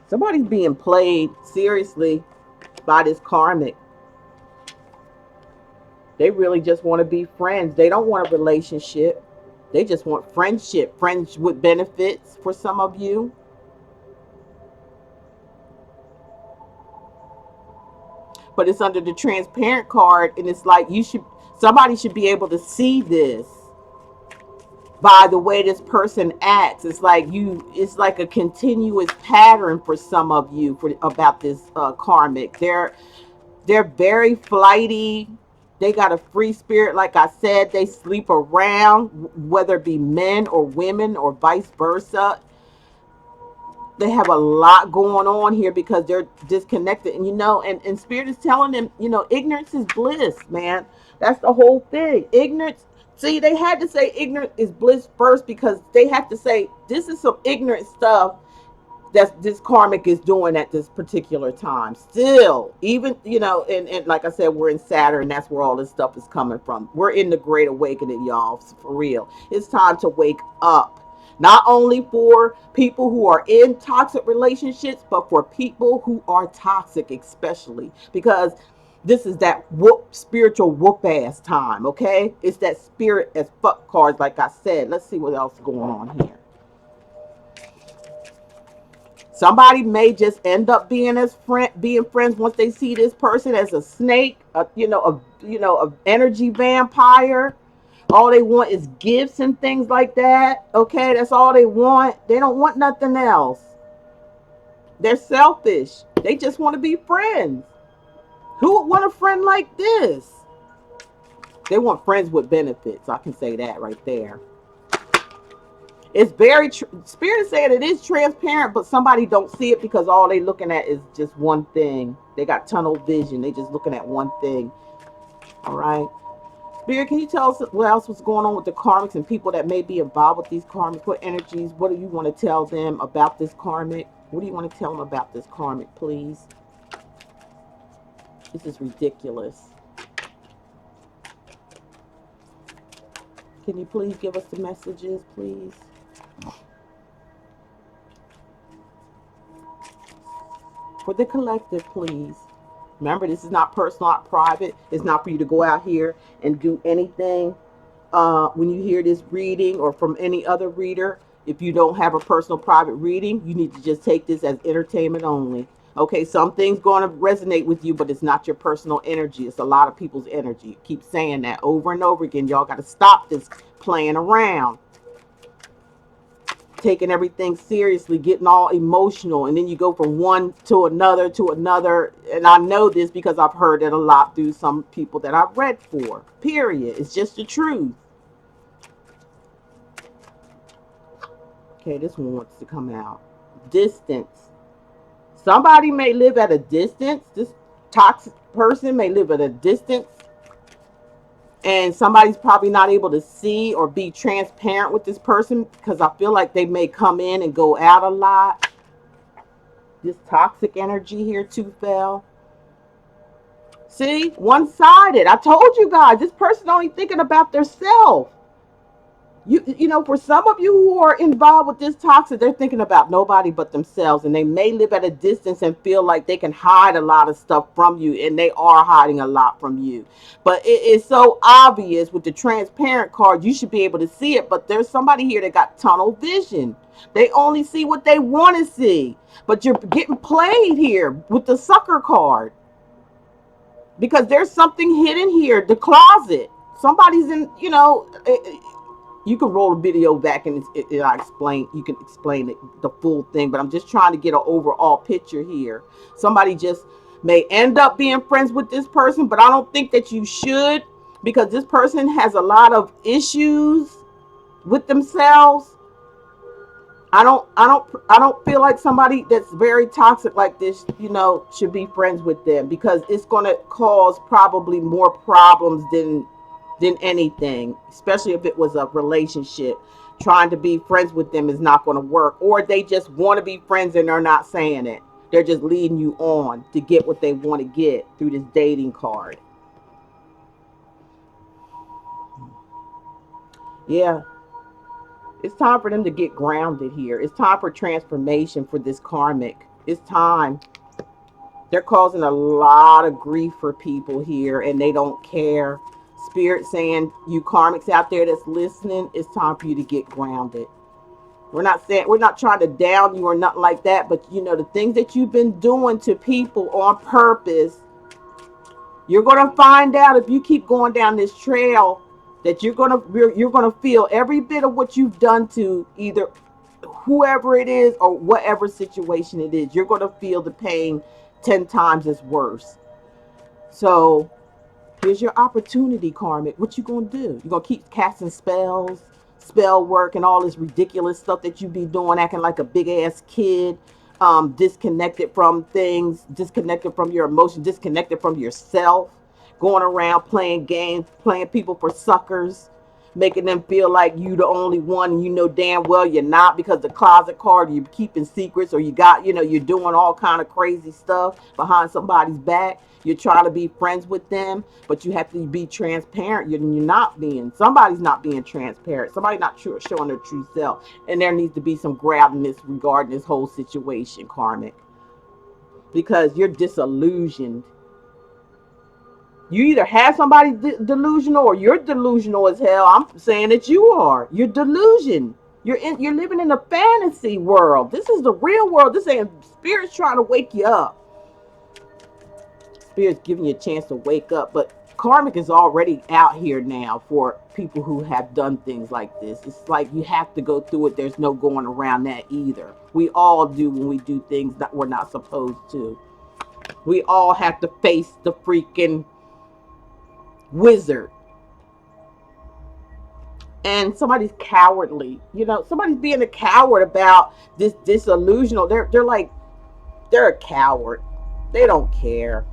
Somebody's being played seriously by this karmic. They really just want to be friends. They don't want a relationship. They just want friendship. Friends with benefits for some of you. But it's under the transparent card, and it's like somebody should be able to see this by the way this person acts. It's like a continuous pattern for some of you about this karmic. They're very flighty. They got a free spirit. Like I said, they sleep around, whether it be men or women or vice versa. They have a lot going on here because they're disconnected. And Spirit is telling them, ignorance is bliss, man. That's the whole thing. Ignorance. See, they had to say ignorance is bliss first, because they have to say this is some ignorant stuff that this karmic is doing at this particular time. Still, even, and like I said, we're in Saturn. That's where all this stuff is coming from. We're in the Great Awakening, y'all, for real. It's time to wake up. Not only for people who are in toxic relationships, but for people who are toxic especially. Because this is that spiritual whoop ass time, okay? It's that spirit as fuck cards, like I said. Let's see what else is going on here. Somebody may just end up being friends once they see this person as a snake, a energy vampire. All they want is gifts and things like that. Okay, that's all they want. They don't want nothing else. They're selfish. They just want to be friends. Who would want a friend like this? They want friends with benefits. I can say that right there. It's very Spirit saying it is transparent, but somebody don't see it because all they looking at is just one thing. They got tunnel vision. They just looking at one thing. All right. Spirit, can you tell us what else was going on with the karmics and people that may be involved with these karmic? What energies? What do you want to tell them about this karmic? What do you want to tell them about this karmic, please? This is ridiculous. Can you please give us the messages, please? For the collective, please. Remember, this is not personal, not private. It's not for you to go out here and do anything. When you hear this reading or from any other reader, if you don't have a personal private reading, you need to just take this as entertainment only. Okay, some things going to resonate with you, but it's not your personal energy. It's a lot of people's energy. Keep saying that over and over again. Y'all got to stop this playing around, taking everything seriously, getting all emotional, and then you go from one to another. And I know this because I've heard it a lot through some people that I've read for. Period. It's just the truth. Okay, this one wants to come out. Distance. Somebody may live at a distance. This toxic person may live at a distance. And somebody's probably not able to see or be transparent with this person because I feel like they may come in and go out a lot. This toxic energy here too fell. See, one-sided. I told you guys, this person only thinking about themselves. You know, for some of you who are involved with this toxic, they're thinking about nobody but themselves, and they may live at a distance and feel like they can hide a lot of stuff from you, and they are hiding a lot from you. But it is so obvious with the transparent card, you should be able to see it. But there's somebody here that got tunnel vision. They only see what they want to see. But you're getting played here with the sucker card because there's something hidden here. The closet. Somebody's in, you know. You can roll the video back and I explain. You can explain it, the full thing, but I'm just trying to get an overall picture here. Somebody just may end up being friends with this person, but I don't think that you should, because this person has a lot of issues with themselves. I don't feel like somebody that's very toxic like this, you know, should be friends with them, because it's going to cause probably more problems than anything, especially if it was a relationship. Trying to be friends with them is not going to work, or they just want to be friends and they're not saying it. They're just leading you on to get what they want to get through this dating card. Yeah, it's time for them to get grounded here. It's time for transformation for this karmic. It's time. They're causing a lot of grief for people here, and they don't care. Spirit saying, you karmics out there that's listening, it's time for you to get grounded. We're not trying to down you or nothing like that, but you know, the things that you've been doing to people on purpose, you're gonna find out if you keep going down this trail that you're gonna feel every bit of what you've done to either whoever it is or whatever situation it is. You're gonna feel the pain 10 times as worse. So here's your opportunity, karmic. What you gonna do? You gonna keep casting spells, spell work, and all this ridiculous stuff that you be doing, acting like a big ass kid, disconnected from things, disconnected from your emotions, disconnected from yourself, going around playing games, playing people for suckers, making them feel like you the only one, and you know damn well you're not, because the closet card, you're keeping secrets, or you got, you know, you're doing all kind of crazy stuff behind somebody's back. You're trying to be friends with them, but you have to be transparent. You're not being, somebody's not being transparent. Somebody not showing their true self. And there needs to be some groundedness regarding this whole situation, karmic. Because you're disillusioned. You either have somebody delusional or you're delusional as hell. I'm saying that you are. You're delusioned. You're living in a fantasy world. This is the real world. This ain't, Spirit's trying to wake you up. Spirit's giving you a chance to wake up, but karmic is already out here now for people who have done things like this. It's like you have to go through it. There's no going around that either. We all do when we do things that we're not supposed to. We all have to face the freaking wizard. and somebody's cowardly. You know, somebody's being a coward about this disillusional. They're like, they're a coward. They don't care.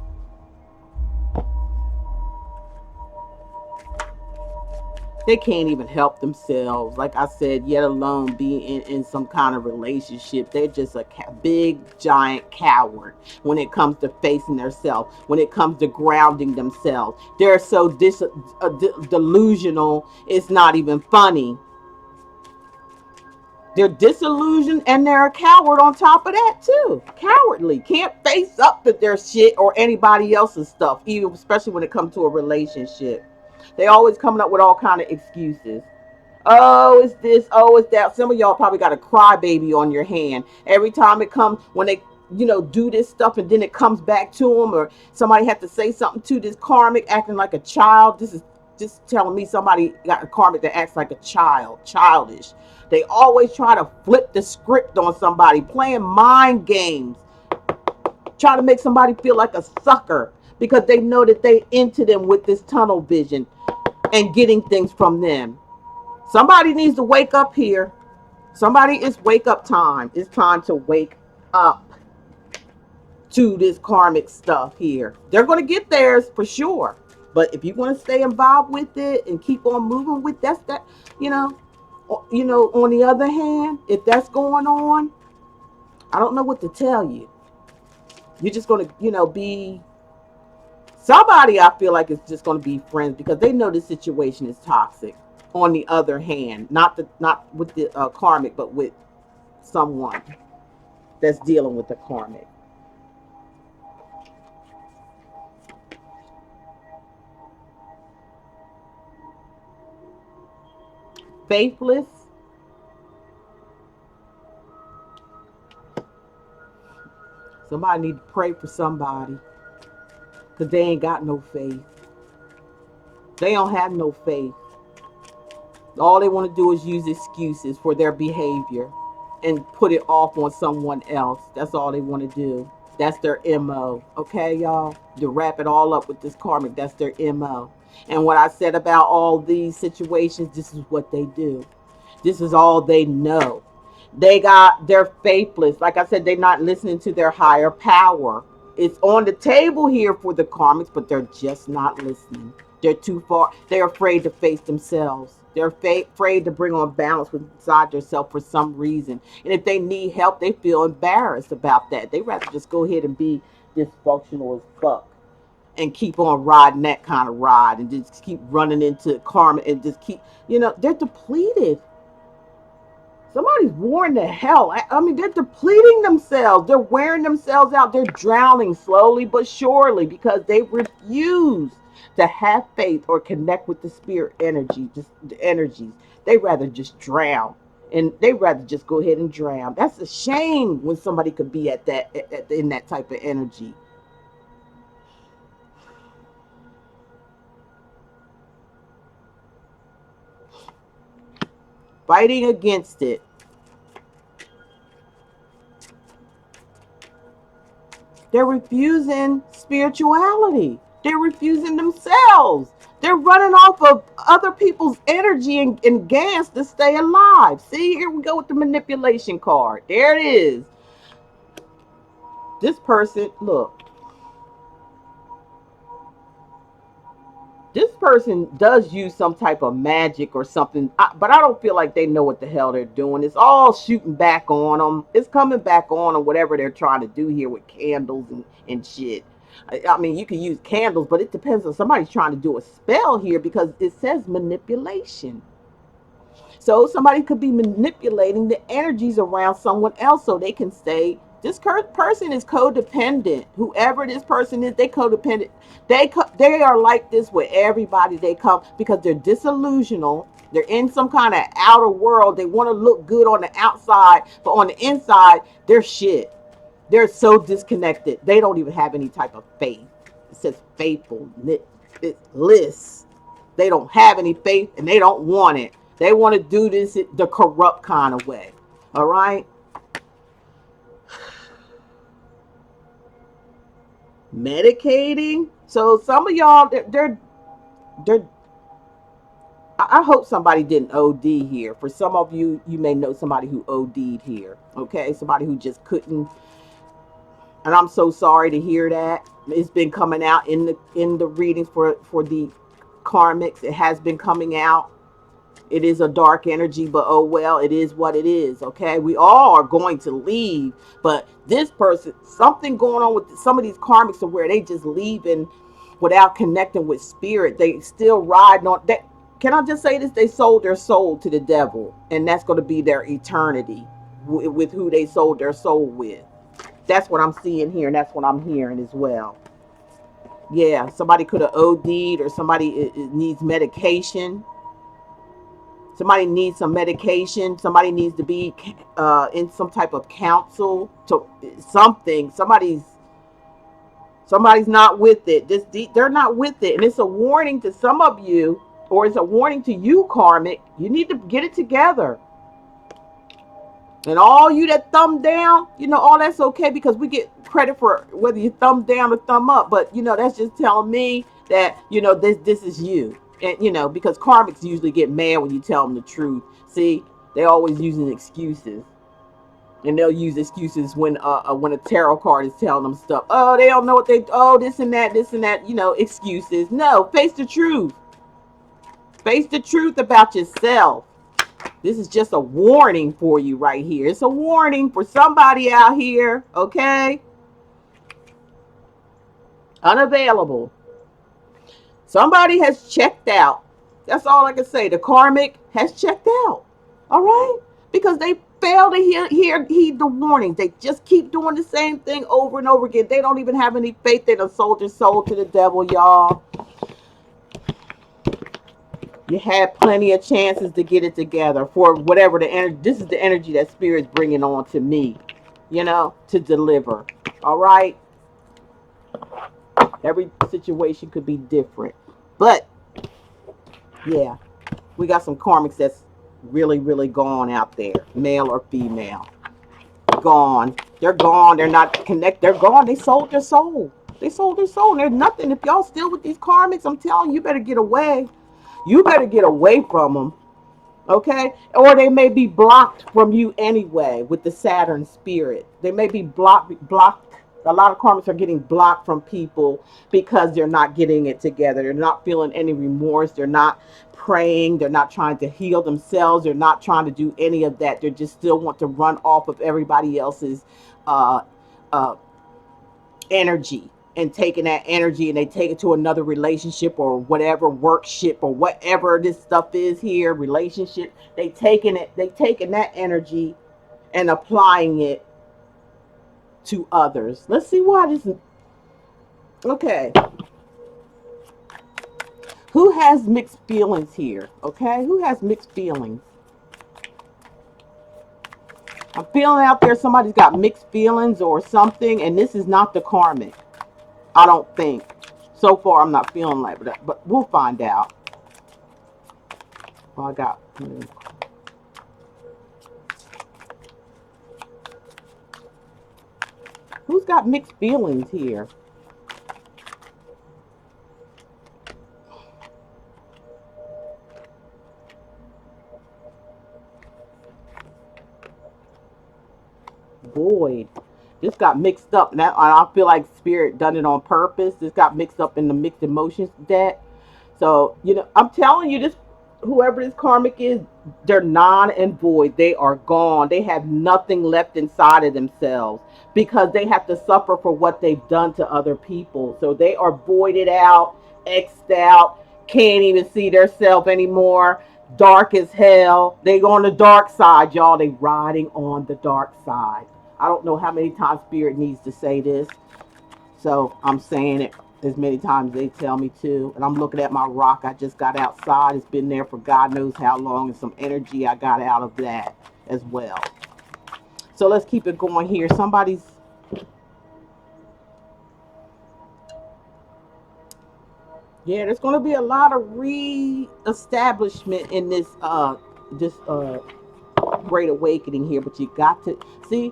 They can't even help themselves. Like I said, yet alone be in some kind of relationship. They're just a big, giant coward when it comes to facing themselves, when it comes to grounding themselves. They're so delusional, it's not even funny. They're disillusioned and they're a coward on top of that too. Cowardly. Can't face up to their shit or anybody else's stuff, even especially when it comes to a relationship. They always coming up with all kind of excuses. Oh, it's this. Oh, it's that. Some of y'all probably got a crybaby on your hand every time it comes when they, do this stuff, and then it comes back to them, or somebody had to say something to this karmic acting like a child. This is just telling me somebody got a karmic that acts like a child, childish. They always try to flip the script on somebody, playing mind games, trying to make somebody feel like a sucker because they know that they into them with this tunnel vision and getting things from them. Somebody needs to wake up here. Somebody, it's wake up time. It's time to wake up to this karmic stuff here. They're going to get theirs for sure. But if you want to stay involved with it and keep on moving with that, you know, on the other hand, if that's going on, I don't know what to tell you. You're just going to, be somebody. I feel like it's just going to be friends because they know the situation is toxic. On the other hand, not with the karmic, but with someone that's dealing with the karmic. Faithless. Somebody need to pray for somebody because they ain't got no faith. They don't have no faith. All they want to do is use excuses for their behavior and put it off on someone else. That's all they want to do. That's their MO. Okay, y'all? To wrap it all up with this karmic, that's their MO. And what I said about all these situations, this is what they do. This is all they know. They're faithless. Like I said, they're not listening to their higher power. It's on the table here for the karmics, but they're just not listening. They're too far. They're afraid to face themselves. They're afraid to bring on balance inside themselves for some reason. And if they need help, they feel embarrassed about that. They rather just go ahead and be dysfunctional as fuck and keep on riding that kind of ride and just keep running into karma and just keep, they're depleted. Somebody's worn to hell. I mean, they're depleting themselves. They're wearing themselves out. They're drowning slowly but surely because they refuse to have faith or connect with the spirit energy, just the energies. They rather just drown, and they rather just go ahead and drown. That's a shame when somebody could be in that type of energy. Fighting against it. They're refusing spirituality. They're refusing themselves. They're running off of other people's energy and gas to stay alive. See, here we go with the manipulation card. There it is. This person, look, this person does use some type of magic or something, but I don't feel like they know what the hell they're doing. It's all shooting back on them. It's coming back on them, whatever they're trying to do here with candles and shit. I mean, you can use candles, but it depends on somebody's trying to do a spell here because it says manipulation. So somebody could be manipulating the energies around someone else so they can say this person is codependent. Whoever this person is, they codependent. They are like this with everybody they come because they're disillusional. They're in some kind of outer world. They want to look good on the outside, but on the inside, they're shit. They're so disconnected. They don't even have any type of faith. It says faithful. It's list. They don't have any faith and they don't want it. They want to do this the corrupt kind of way. All right. Medicating. So some of y'all, they're I hope somebody didn't OD here. For some of you, you may know somebody who OD'd here. Okay, somebody who just couldn't. And I'm so sorry to hear that. It's been coming out in the readings for the karmics. It has been coming out. It is a dark energy, but oh well, it is what it is. Okay, we all are going to leave, but this person, something going on with some of these karmics, are where they just leaving without connecting with spirit. They still riding on that. Can I just say this? They sold their soul to the devil, and that's going to be their eternity with who they sold their soul with. That's what I'm seeing here, and that's what I'm hearing as well. Yeah, somebody could have OD'd, or somebody needs medication. Somebody needs some medication. Somebody needs to be in some type of counsel to something. Somebody's not with it. They're not with it, and it's a warning to some of you, or it's a warning to you, karmic. You need to get it together. And all you that thumb down, all that's okay, because we get credit for whether you thumb down or thumb up. But that's just telling me that this is you. And because karmics usually get mad when you tell them the truth. See, they're always using excuses, and they'll use excuses when a tarot card is telling them stuff. Oh, they don't know what this and that, excuses. No, face the truth. Face the truth about yourself. This is just a warning for you right here. It's a warning for somebody out here, okay? Unavailable. Somebody has checked out. That's all I can say. The karmic has checked out. All right? Because they fail to heed the warnings. They just keep doing the same thing over and over again. They don't even have any faith. They done sold their soul to the devil, y'all. You had plenty of chances to get it together for whatever the energy. This is the energy that Spirit's bringing on to me, to deliver. All right? Every situation could be different. But, yeah, we got some karmics that's really, really gone out there, male or female. Gone. They're gone. They're not connected. They're gone. They sold their soul. They sold their soul. There's nothing. If y'all still with these karmics, I'm telling you, you better get away. You better get away from them. Okay? Or they may be blocked from you anyway with the Saturn spirit. They may be blocked. A lot of karmics are getting blocked from people because they're not getting it together. They're not feeling any remorse. They're not praying. They're not trying to heal themselves. They're not trying to do any of that. They just still want to run off of everybody else's uh, uh, energy, and taking that energy and they take it to another relationship or whatever, workship or whatever this stuff is here, relationship. They taking that energy and applying it to others. Let's see why this is okay. Who has mixed feelings here? Okay, who has mixed feelings? I'm feeling out there somebody's got mixed feelings or something, and this is not the karmic. I don't think. So far, I'm not feeling like that, but we'll find out. Well, I got. Who's got mixed feelings here? Void. This got mixed up, and I feel like Spirit done it on purpose. This got mixed up in the mixed emotions deck. So, I'm telling you, this whoever this karmic is, they're non and void. They are gone. They have nothing left inside of themselves because they have to suffer for what they've done to other people. So they are voided out, xed out, can't even see their self anymore. Dark as hell. They go on the dark side, y'all. They riding on the dark side. I don't know how many times Spirit needs to say this. So I'm saying it as many times they tell me to. And I'm looking at my rock I just got outside. It's been there for God knows how long, and some energy I got out of that as well. So let's keep it going here. There's going to be a lot of re-establishment in this great awakening here. But you got to see,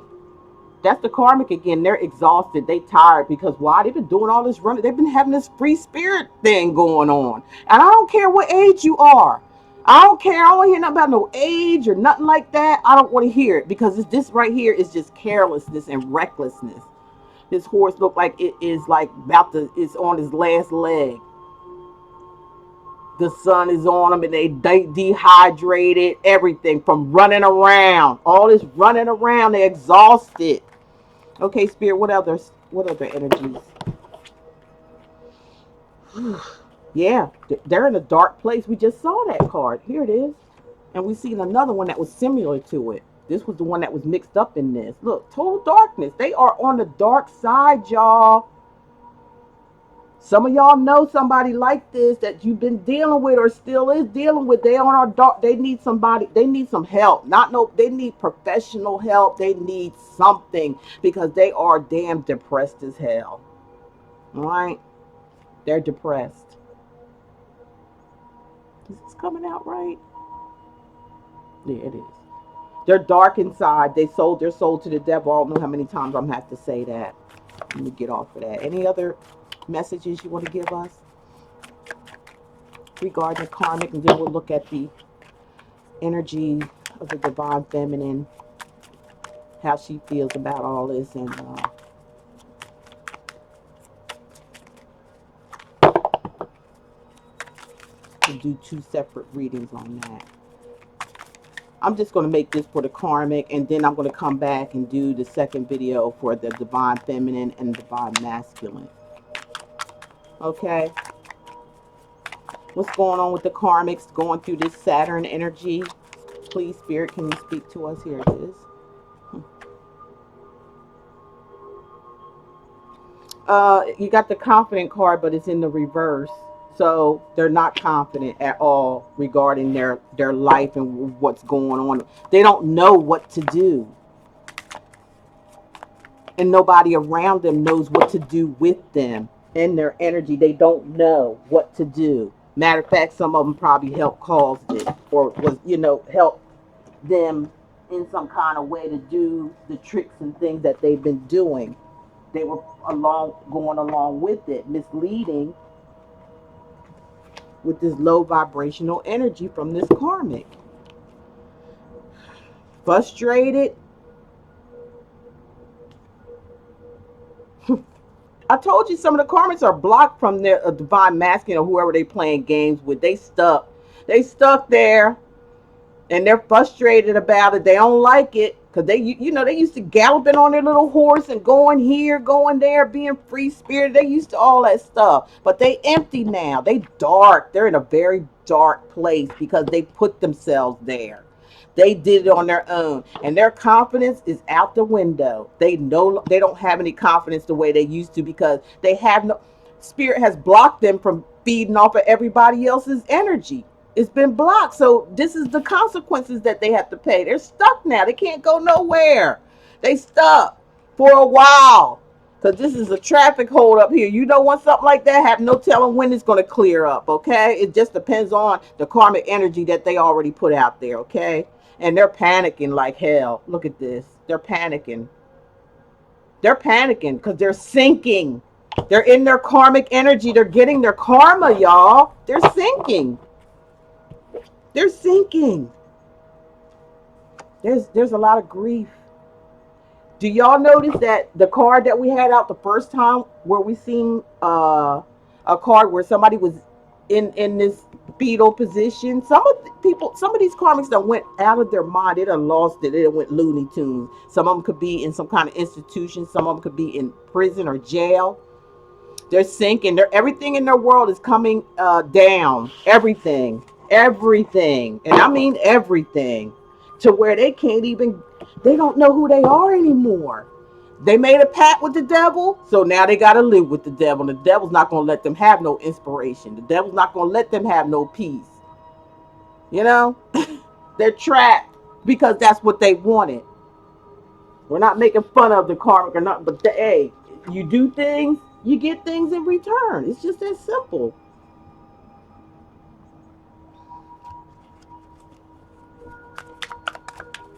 that's the karmic again. They're exhausted. They tired because why? They've been doing all this running. They've been having this free spirit thing going on. And I don't care what age you are. I don't care. I don't want to hear nothing about no age or nothing like that. I don't want to hear it because this right here is just carelessness and recklessness. This horse look like it is like about to, it's on his last leg. The sun is on them and they dehydrated, everything from running around. All this running around, they exhausted. Okay, Spirit, what other energies? Yeah, they're in a dark place. We just saw that card. Here it is. And we seen another one that was similar to it. This was the one that was mixed up in this. Look, total darkness. They are on the dark side, y'all. Some of y'all know somebody like this that you've been dealing with or still is dealing with. They on our dark. They need somebody. They need some help. Not no. They need professional help. They need something because they are damn depressed as hell. All right, they're depressed. Is this coming out right? Yeah, it is. They're dark inside. They sold their soul to the devil. I don't know how many times I'm have to say that. Let me get off of that. Any other messages you want to give us regarding the karmic, and then we'll look at the energy of the divine feminine, how she feels about all this, and we'll do two separate readings on that. I'm just going to make this for the karmic, and then I'm going to come back and do the second video for the divine feminine and divine masculine. Okay. What's going on with the karmics going through this Saturn energy? Please, Spirit, can you speak to us? Here it is. You got the confident card, but it's in the reverse. So they're not confident at all regarding their life and what's going on. They don't know what to do. And nobody around them knows what to do with them and their energy. They don't know what to do. Matter of fact, some of them probably helped caused it or was, help them in some kind of way to do the tricks and things that they've been doing. They were going along with it, misleading with this low vibrational energy from this karmic. Frustrated. I told you some of the karmics are blocked from their divine masculine or whoever they playing games with. They stuck. They stuck there. And they're frustrated about it. They don't like it because they used to galloping on their little horse and going here, going there, being free spirited. They used to all that stuff, but they empty now. They dark. They're in a very dark place because they put themselves there. They did it on their own, and their confidence is out the window. They don't have any confidence the way they used to because they have no spirit has blocked them from feeding off of everybody else's energy. It's been blocked. So this is the consequences that they have to pay. They're stuck now. They can't go nowhere. They stuck for a while. Because this is a traffic hold up here. You don't want something like that, have no telling when it's going to clear up, okay? It just depends on the karmic energy that they already put out there, okay? And they're panicking like hell. Look at this. They're panicking. They're panicking because they're sinking. They're in their karmic energy. They're getting their karma, y'all. They're sinking. They're sinking. There's a lot of grief. Do y'all notice that the card that we had out the first time where we seen a card where somebody was in this fetal position? Some of these karmics that went out of their mind. They done lost it. They done went Looney Tunes. Some of them could be in some kind of institution. Some of them could be in prison or jail. They're sinking. Everything in their world is coming down. Everything, and I mean everything, to where they can't even. They don't know who they are anymore. They made a pact with the devil, so now they got to live with the devil. And the devil's not going to let them have no inspiration. The devil's not going to let them have no peace. You know, they're trapped because that's what they wanted. We're not making fun of the karmic or not, but hey, you do things, you get things in return. It's just that simple.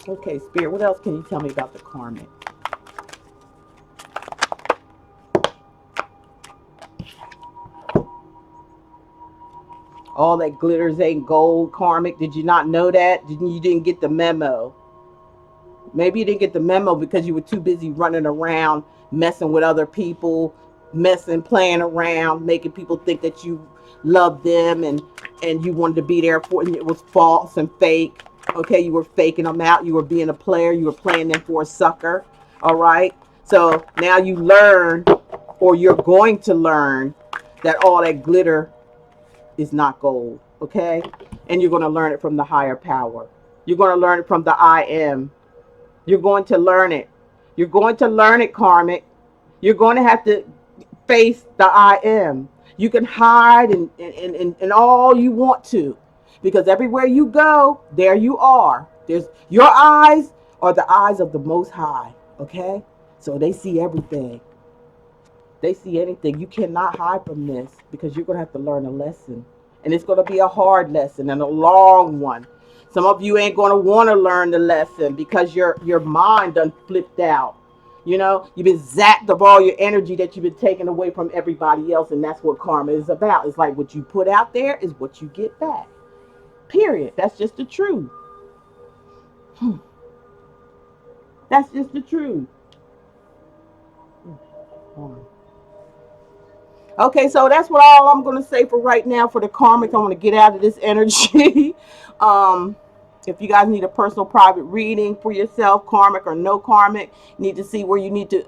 Okay, Spirit, what else can you tell me about the karmic? All that glitters ain't gold, karmic. Did you not know that? You didn't get the memo? Maybe you didn't get the memo because you were too busy running around, messing with other people, playing around, making people think that you loved them and you wanted to be there for, and it was false and fake. Okay, you were faking them out. You were being a player. You were playing them for a sucker. All right. So now you learn, or you're going to learn, that all that glitter is not gold. Okay, and you're going to learn it from the higher power. You're going to learn it from the I am. You're going to learn it. You're going to learn it, karmic. You're going to have to face the I am. You can hide and all you want to, because everywhere you go, there you are. There's your eyes are the eyes of the Most High. Okay, so they see everything. They see anything. You cannot hide from this, because you're going to have to learn a lesson. And it's going to be a hard lesson and a long one. Some of you ain't going to want to learn the lesson because your mind done flipped out. You know, you've been zapped of all your energy that you've been taking away from everybody else. And that's what karma is about. It's like what you put out there is what you get back. Period. That's just the truth. That's just the truth. Okay, so that's what all I'm going to say for right now for the karmic. I want to get out of this energy. um, if you guys need a personal private reading for yourself, karmic or no karmic, you need to see where you need to,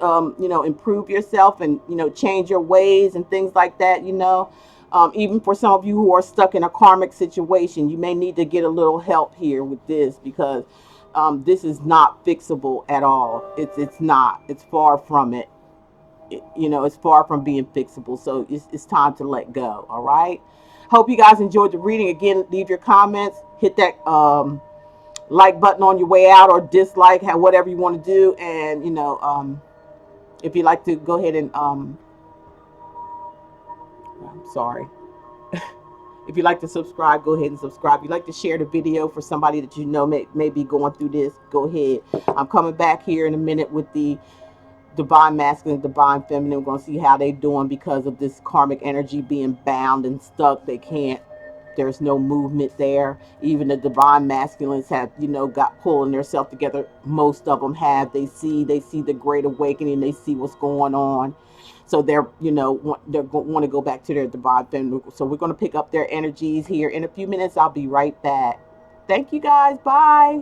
improve yourself and, change your ways and things like that, even for some of you who are stuck in a karmic situation, you may need to get a little help here with this, because this is not fixable at all. It's not. It's far from it. It's far from being fixable. So it's time to let go. All right. Hope you guys enjoyed the reading. Again, leave your comments, hit that like button on your way out, or dislike, whatever you want to do. And if you like to go ahead and I'm sorry. If you like to subscribe, go ahead and subscribe. If you like to share the video for somebody that may be going through this, go ahead. I'm coming back here in a minute with the divine masculine, divine feminine. We're going to see how they're doing because of this karmic energy being bound and stuck. There's no movement there. Even the divine masculines have, got pulling themselves together. Most of them have. They see the great awakening. They see what's going on. So they're want to go back to their divine feminine. So we're going to pick up their energies here in a few minutes. I'll be right back. Thank you guys. Bye.